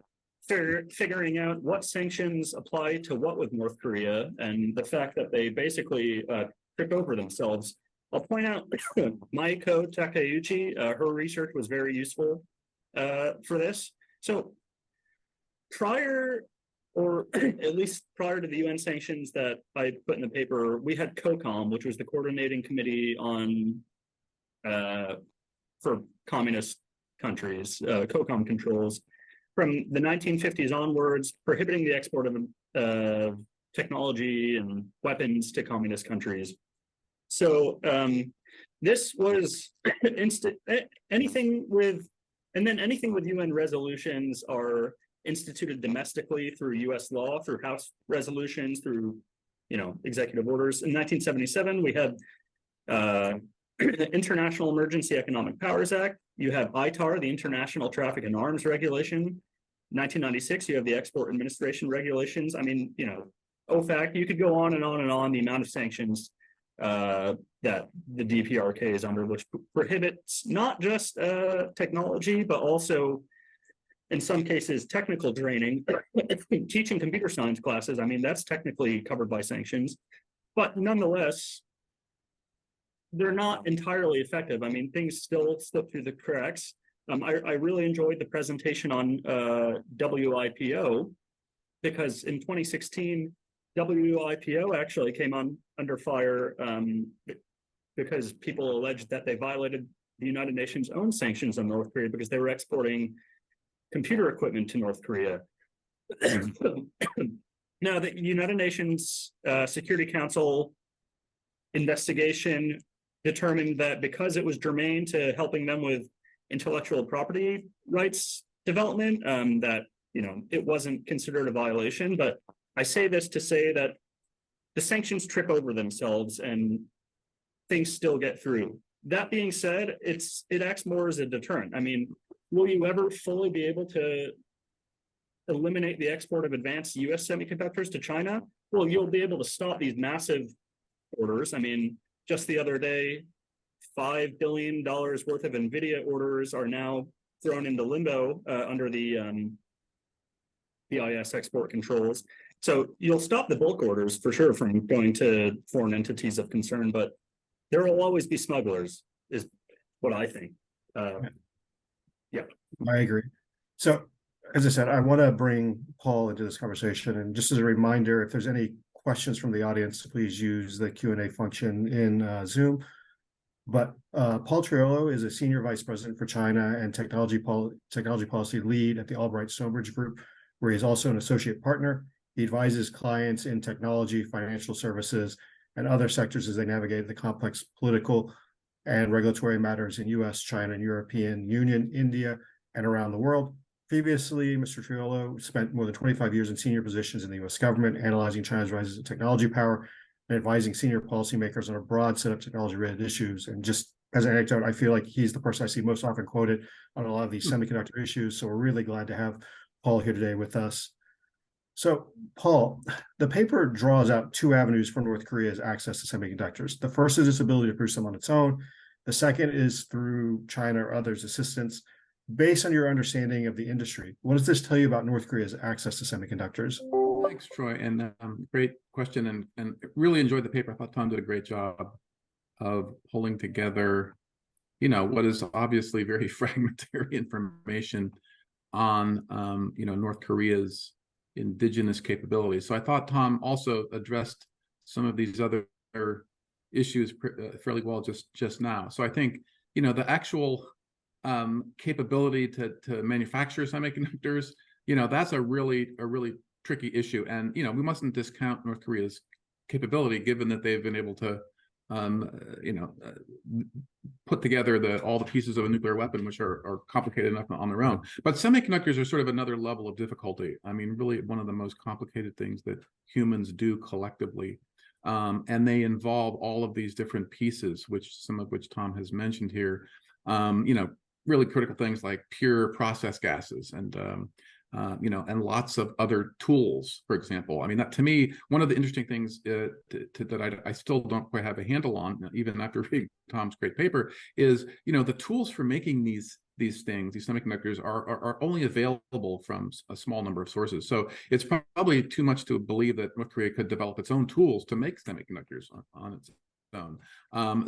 figuring out what sanctions apply to what with North Korea, and the fact that they basically trip over themselves. I'll point out Maiko Takeuchi, her research was very useful for this. So prior, or at least prior to the UN sanctions that I put in the paper, we had COCOM, which was the coordinating committee on for communist countries, COCOM controls, from the 1950s onwards, prohibiting the export of technology and weapons to communist countries. So this was anything with UN resolutions are instituted domestically through US law, through House resolutions, through executive orders. In 1977, we had the International Emergency Economic Powers Act. You have ITAR, the International Traffic in Arms Regulation. 1996, you have the Export Administration Regulations. I mean, OFAC, you could go on and on and on, the amount of sanctions that the DPRK is under, which prohibits not just technology, but also, in some cases, technical training. Teaching computer science classes, I mean, that's technically covered by sanctions. But nonetheless, they're not entirely effective. I mean, things still slip through the cracks. I really enjoyed the presentation on WIPO, because in 2016, WIPO actually came under fire because people alleged that they violated the United Nations' own sanctions on North Korea because they were exporting computer equipment to North Korea. Now, the United Nations Security Council investigation determined that because it was germane to helping them with intellectual property rights development, that it wasn't considered a violation. But I say this to say that the sanctions trip over themselves and things still get through. That being said, it acts more as a deterrent. I mean, will you ever fully be able to eliminate the export of advanced US semiconductors to China? Well, you'll be able to stop these massive orders. I mean, just the other day, $5 billion worth of NVIDIA orders are now thrown into limbo under the BIS export controls. So you'll stop the bulk orders for sure from going to foreign entities of concern, but there will always be smugglers, is what I think. Yeah. I agree. So as I said, I want to bring Paul into this conversation. And just as a reminder, if there's any questions from the audience, please use the Q&A function in Zoom. But Paul Triolo is a senior vice president for China and technology policy lead at the Albright Stonebridge Group, where he's also an associate partner. He advises clients in technology, financial services, and other sectors as they navigate the complex political and regulatory matters in US, China, and European Union, India, and around the world. Previously, Mr. Triolo spent more than 25 years in senior positions in the US government, analyzing China's rise in technology power and advising senior policymakers on a broad set of technology-related issues. And just as an anecdote, I feel like he's the person I see most often quoted on a lot of these semiconductor issues. So we're really glad to have Paul here today with us. So, Paul, the paper draws out two avenues for North Korea's access to semiconductors. The first is its ability to produce them on its own. The second is through China or others' assistance. Based on your understanding of the industry, what does this tell you about North Korea's access to semiconductors? Thanks, Troy, and great question, and really enjoyed the paper. I thought Tom did a great job of pulling together, what is obviously very fragmentary information on, North Korea's indigenous capabilities. So I thought Tom also addressed some of these other issues fairly well just now. So I think, the actual capability to manufacture semiconductors, that's a really tricky issue. And, we mustn't discount North Korea's capability, given that they've been able to, put together all the pieces of a nuclear weapon, which are complicated enough on their own. But semiconductors are sort of another level of difficulty. I mean, really one of the most complicated things that humans do collectively. And they involve all of these different pieces, some of which Tom has mentioned here. Really critical things like pure process gases and lots of other tools, for example. I mean, that to me, one of the interesting things that I still don't quite have a handle on, even after reading Tom's great paper, is, the tools for making these things, these semiconductors, are only available from a small number of sources. So it's probably too much to believe that North Korea could develop its own tools to make semiconductors on its own.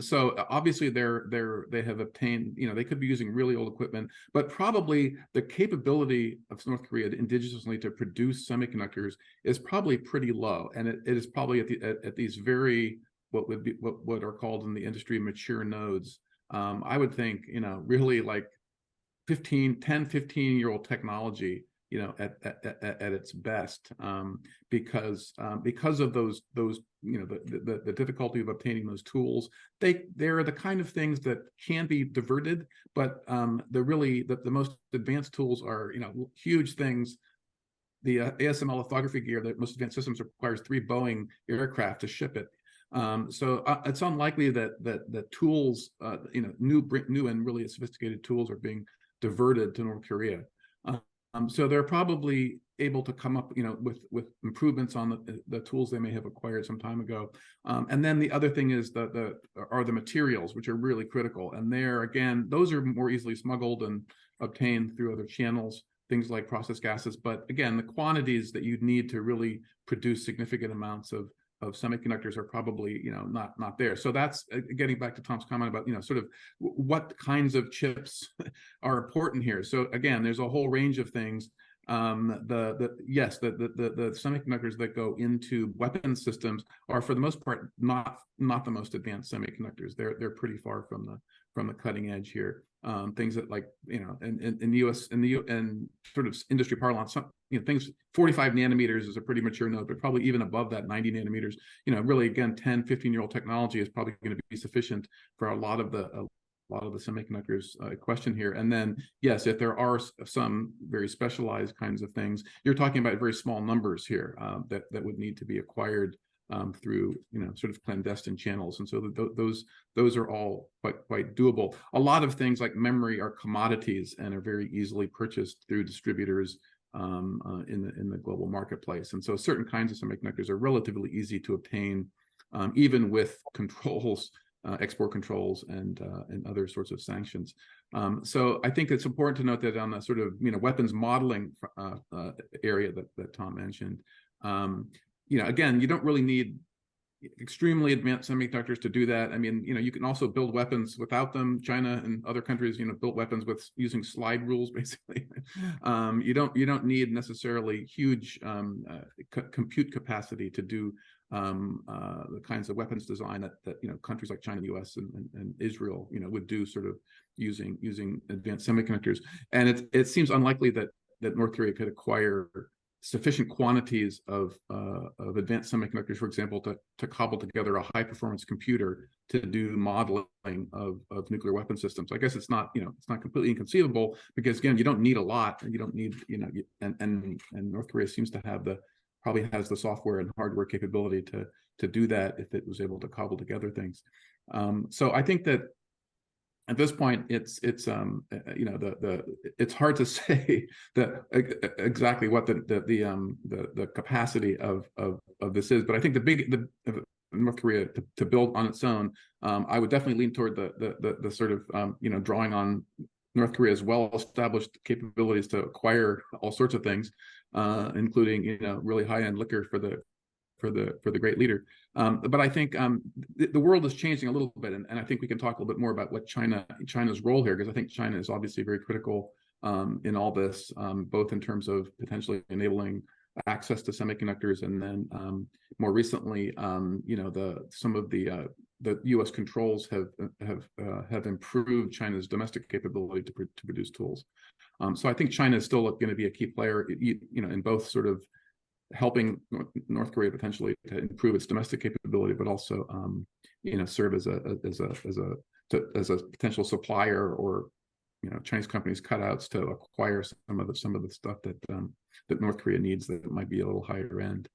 So obviously they have obtained, they could be using really old equipment, but probably the capability of North Korea indigenously to produce semiconductors is probably pretty low, and it is probably at these very what are called in the industry mature nodes. I would think, really like 10-15-year-old technology, at its best, because of those the difficulty of obtaining those tools. They're the kind of things that can be diverted, but the most advanced tools are huge things. The ASML lithography gear, the most advanced systems, requires 3 Boeing aircraft to ship it. So it's unlikely that tools, new and really sophisticated tools, are being diverted to North Korea. So they're probably able to come up, with improvements on the tools they may have acquired some time ago. And then the other thing is the materials, which are really critical. And there again, those are more easily smuggled and obtained through other channels, things like process gases. But again, the quantities that you'd need to really produce significant amounts of semiconductors are probably not there. So that's getting back to Tom's comment about sort of what kinds of chips are important here. So again, there's a whole range of things. The semiconductors that go into weapon systems are, for the most part, not the most advanced semiconductors. They're pretty far from the cutting edge here. Things that, like, in the US and sort of industry parlance, things 45 nanometers is a pretty mature node, but probably even above that, 90 nanometers, really, again, 10-15-year-old technology is probably going to be sufficient for a lot of the semiconductors question here. And then, yes, if there are some very specialized kinds of things, you're talking about very small numbers here that would need to be acquired through sort of clandestine channels. And so those are all quite doable. A lot of things like memory are commodities and are very easily purchased through distributors in the global marketplace. And so certain kinds of semiconductors are relatively easy to obtain, even with controls, export controls, and other sorts of sanctions. So I think it's important to note that on the sort of weapons modeling area that Tom mentioned, again, you don't really need extremely advanced semiconductors to do that. I mean, you can also build weapons without them. China and other countries, built weapons with using slide rules, basically. You don't need necessarily huge compute capacity to do the kinds of weapons design that countries like China, the US, and Israel, would do, sort of using advanced semiconductors. And it seems unlikely that North Korea could acquire sufficient quantities of advanced semiconductors, for example, to cobble together a high performance computer to do modeling of nuclear weapon systems. I guess it's not completely inconceivable, because again, you don't need a lot, and you don't need, and North Korea seems to have probably has the software and hardware capability to do that if it was able to cobble together things. So I think that at this point, it's hard to say that exactly what the capacity of this is, but I think the North Korea to build on its own, I would definitely lean toward the sort of drawing on North Korea's well-established capabilities to acquire all sorts of things, including really high-end liquor for the great leader. But I think the world is changing a little bit, and I think we can talk a little bit more about what China's role here, because I think China is obviously very critical in all this, both in terms of potentially enabling access to semiconductors, and then more recently, some of the U.S. controls have improved China's domestic capability to produce tools. So I think China is still going to be a key player, in both sort of helping North Korea potentially to improve its domestic capability, but also serve as a potential supplier, or Chinese companies cutouts to acquire some of the stuff that North Korea needs that might be a little higher end.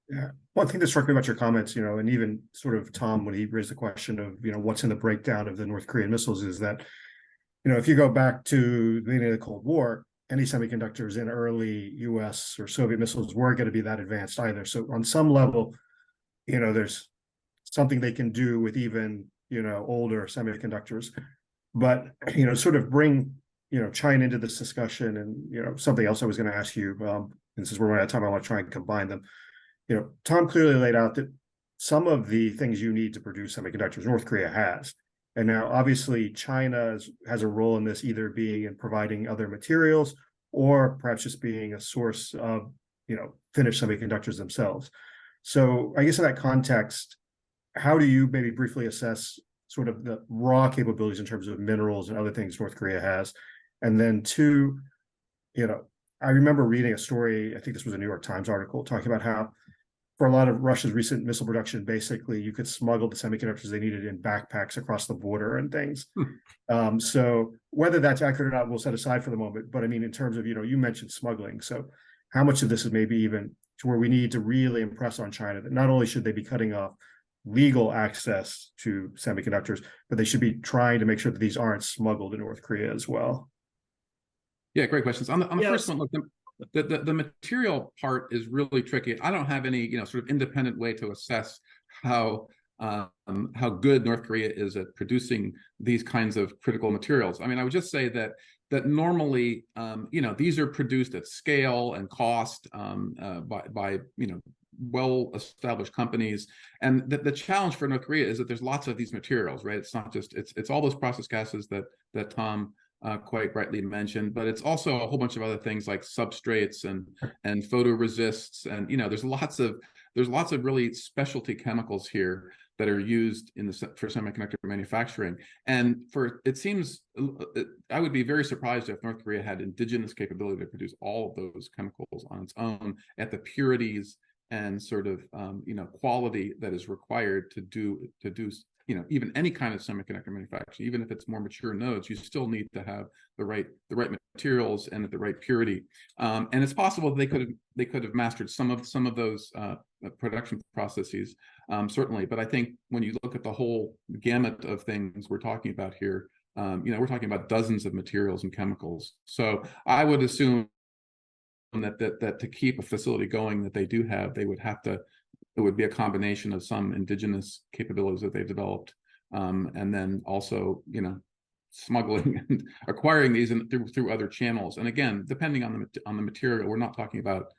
Yeah, one thing that struck me about your comments, and even sort of Tom, when he raised the question of what's in the breakdown of the North Korean missiles, is that if you go back to the beginning of the Cold War, any semiconductors in early US or Soviet missiles weren't going to be that advanced either. So on some level, there's something they can do with even, older semiconductors. But, sort of bring, China into this discussion, and, something else I was going to ask you, and this is where we're out of time, I want to try and combine them. Tom clearly laid out that some of the things you need to produce semiconductors, North Korea has. And now, obviously, China has a role in this, either being in providing other materials, or perhaps just being a source of, finished semiconductors themselves. So I guess in that context, how do you maybe briefly assess sort of the raw capabilities in terms of minerals and other things North Korea has? And then two, I remember reading a story, I think this was a New York Times article, talking about how for a lot of Russia's recent missile production, basically you could smuggle the semiconductors they needed in backpacks across the border and things. So whether that's accurate or not, we'll set aside for the moment. But I mean, in terms of, you mentioned smuggling. So how much of this is maybe even to where we need to really impress on China that not only should they be cutting off legal access to semiconductors, but they should be trying to make sure that these aren't smuggled in North Korea as well? Yeah, great questions. On the first one, look, the material part is really tricky. I don't have any sort of independent way to assess how good North Korea is at producing these kinds of critical materials. I mean, I would just say that normally these are produced at scale and cost by well-established companies, and the challenge for North Korea is that there's lots of these materials, right? It's not just it's all those process gases that Tom quite rightly mentioned, but it's also a whole bunch of other things like substrates and photoresists, and there's lots of really specialty chemicals here that are used for semiconductor manufacturing. And it seems I would be very surprised if North Korea had indigenous capability to produce all of those chemicals on its own at the purities and sort of quality that is required to do even any kind of semiconductor manufacturing. Even if it's more mature nodes, you still need to have the right materials and at the right purity. And it's possible they could have mastered some of those production processes, certainly. But I think when you look at the whole gamut of things we're talking about here, we're talking about dozens of materials and chemicals. So I would assume that to keep a facility going that they do have, it would be a combination of some indigenous capabilities that they've developed, and then also, smuggling and acquiring these through other channels. And again, depending on the material, we're not talking about,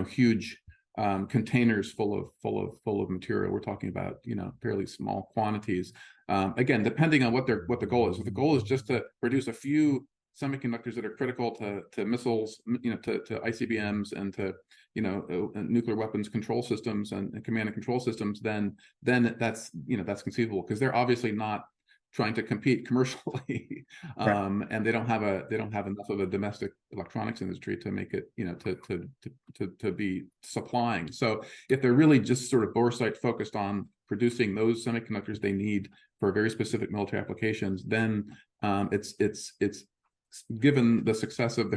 huge containers full of material. We're talking about, you know, fairly small quantities. Again, depending on what the goal is. If the goal is just to produce a few semiconductors that are critical to missiles, you know, to ICBMs and to, you know, nuclear weapons control systems and command and control systems, then that's, you know, that's conceivable, because they're obviously not trying to compete commercially, and they don't have enough of a domestic electronics industry to make it, you know, to be supplying. So if they're really just sort of boresight focused on producing those semiconductors they need for very specific military applications, then it's given the success of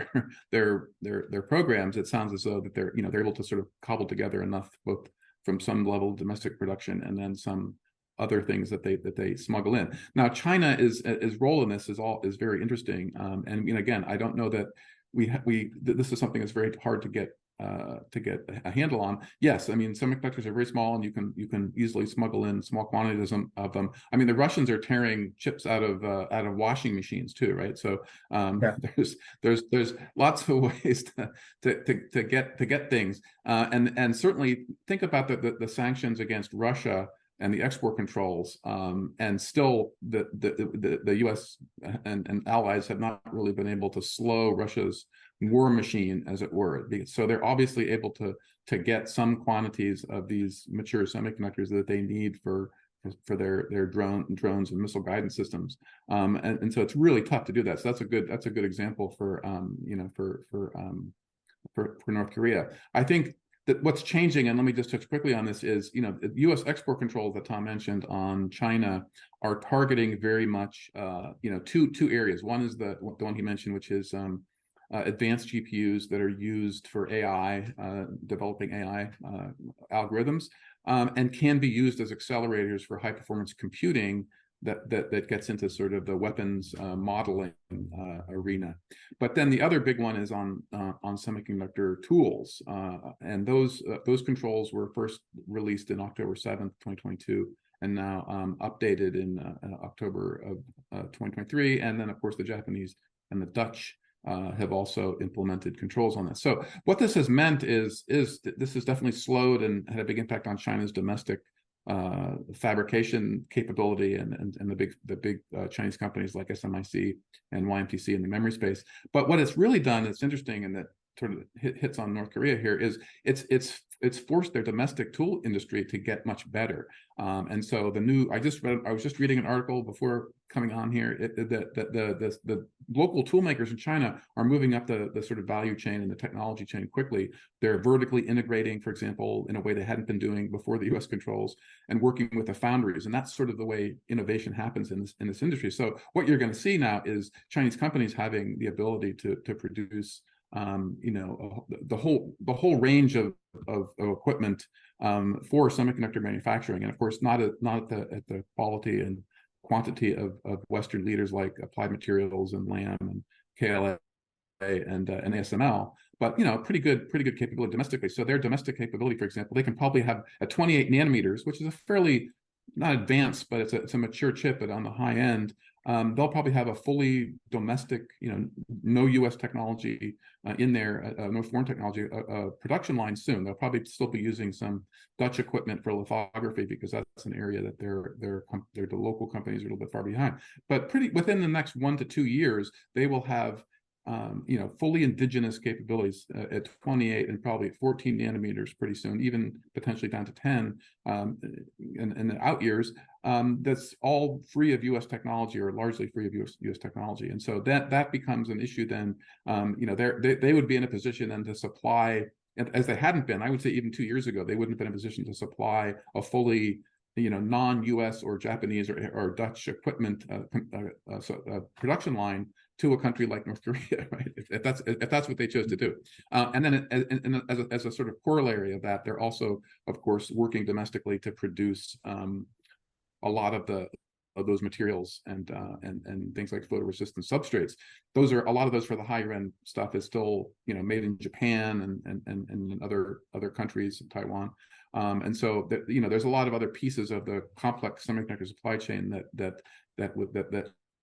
their programs, it sounds as though that they're, you know, they're able to sort of cobble together enough, both from some level of domestic production and then some other things that they smuggle in. Now, China is role in this is very interesting, and you know, again, I don't know that this is something that's very hard to get a handle on. Yes, I mean, semiconductors are very small, and you can easily smuggle in small quantities of them. I mean, the Russians are tearing chips out of washing machines too, right? So there's lots of ways to get things, and certainly think about the sanctions against Russia and the export controls, and still the U.S. and allies have not really been able to slow Russia's war machine, as it were. So they're obviously able to get some quantities of these mature semiconductors that they need for their drones and missile guidance systems, and so it's really tough to do that. So that's a good example for you know, for North Korea. I think that what's changing, and let me just touch quickly on this, is, you know, the U.S. export controls that Tom mentioned on China are targeting very much, you know, two areas. One is the one he mentioned, which is advanced GPUs that are used for AI, developing AI algorithms, and can be used as accelerators for high performance computing that gets into sort of the weapons modeling arena. But then the other big one is on semiconductor tools, and those controls were first released in October 7th, 2022, and now updated in October of 2023. And then, of course, the Japanese and the Dutch have also implemented controls on this. So what this has meant is this has definitely slowed and had a big impact on China's domestic fabrication capability and the big Chinese companies like SMIC and YMTC in the memory space. But what it's really done, it's interesting, and that sort of hits on North Korea here, is it's forced their domestic tool industry to get much better. And so I was just reading an article before coming on here that the local tool makers in China are moving up the sort of value chain and the technology chain quickly. They're vertically integrating, for example, in a way they hadn't been doing before the U.S. controls, and working with the foundries. And that's sort of the way innovation happens in this industry. So what you're going to see now is Chinese companies having the ability to produce you know, the whole range of equipment for semiconductor manufacturing, and of course not at the quality and quantity of Western leaders like Applied Materials and Lam and KLA and ASML, but you know, pretty good capability domestically. So their domestic capability, for example, they can probably have at 28 nanometers, which is a fairly, not advanced, but it's a mature chip, but on the high end. They'll probably have a fully domestic, you know, no U.S. technology in there, no foreign technology production line soon. They'll probably still be using some Dutch equipment for lithography, because that's an area that the local companies are a little bit far behind. But within the next 1 to 2 years, they will have you know, fully indigenous capabilities at 28 and probably 14 nanometers pretty soon, even potentially down to 10 in the out years. That's all free of U.S. technology, or largely free of U.S. technology. And so that becomes an issue then. You know, they would be in a position then to supply, as they hadn't been, I would say even 2 years ago, they wouldn't have been in a position to supply a fully, you know, non-U.S. or Japanese or Dutch equipment production line to a country like North Korea, right? If that's what they chose to do, and then as a sort of corollary of that, they're also, of course, working domestically to produce a lot of those materials and things like photoresistant substrates. Those are a lot of those for the higher end stuff is still, you know, made in Japan and other countries, Taiwan. And so you know, there's a lot of other pieces of the complex semiconductor supply chain that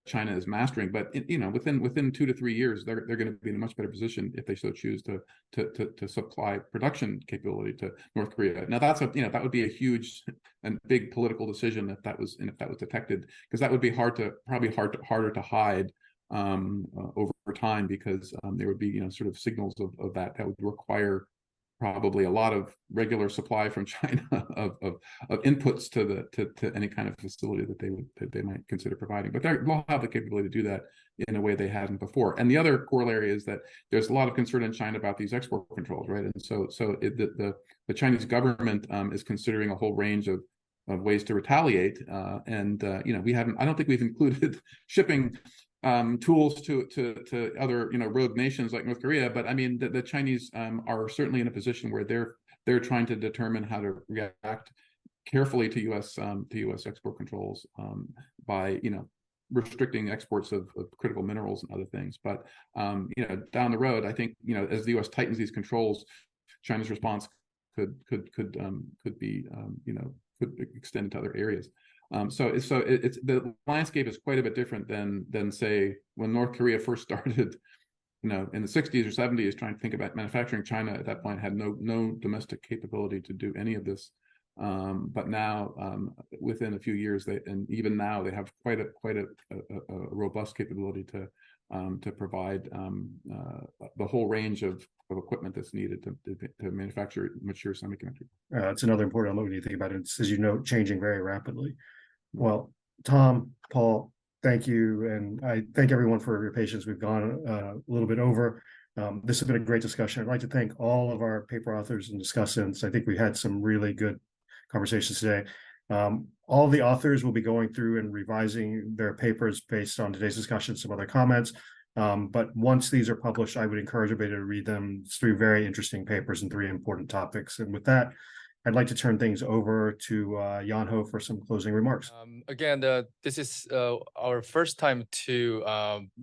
China is mastering, but within 2 to 3 years, they're going to be in a much better position if they so choose to supply production capability to North Korea. Now that would be a huge and big political decision if that was detected, because that would be harder to hide over time, because there would be sort of signals of that would require probably a lot of regular supply from China of inputs to any kind of facility that they might consider providing. But they'll have the capability to do that in a way they hadn't before. And the other corollary is that there's a lot of concern in China about these export controls, right? And so the Chinese government is considering a whole range of ways to retaliate. We haven't. I don't think we've included shipping tools to other rogue nations like North Korea, but I mean the Chinese are certainly in a position where they're trying to determine how to react carefully to U.S. export controls by restricting exports of critical minerals and other things. But down the road, I think as the U.S. tightens these controls, China's response could extend to other areas. So it's the landscape is quite a bit different than say when North Korea first started, in the 60s or 70s, trying to think about manufacturing. China at that point had no domestic capability to do any of this. But now, within a few years, even now they have quite a robust capability to provide the whole range of equipment that's needed to manufacture mature semiconductors. That's another important element when you think about it. It's, as you know, changing very rapidly. Well, Tom, Paul, thank you. And I thank everyone for your patience. We've gone a little bit over. This has been a great discussion. I'd like to thank all of our paper authors and discussants. I think we had some really good conversations today. All the authors will be going through and revising their papers based on today's discussion, some other comments. But once these are published, I would encourage everybody to read them. It's 3 very interesting papers and 3 important topics. And with that, I'd like to turn things over to Jan Ho for some closing remarks. Again, this is our first time to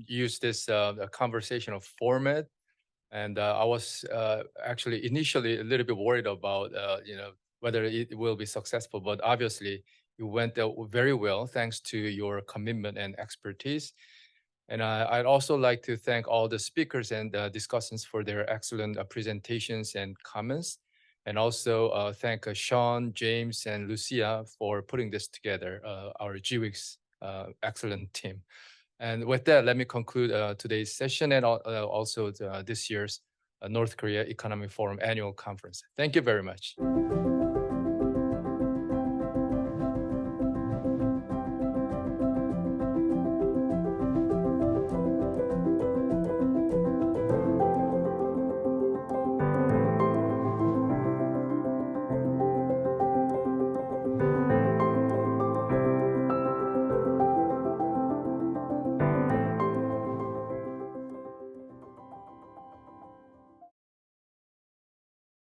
use this conversational format. And I was actually initially a little bit worried about, whether it will be successful, but obviously it went very well thanks to your commitment and expertise. And I'd also like to thank all the speakers and discussants for their excellent presentations and comments. And also thank Sean, James, and Lucia for putting this together, our GWIC's excellent team. And with that, let me conclude today's session and also this year's North Korea Economic Forum Annual Conference. Thank you very much.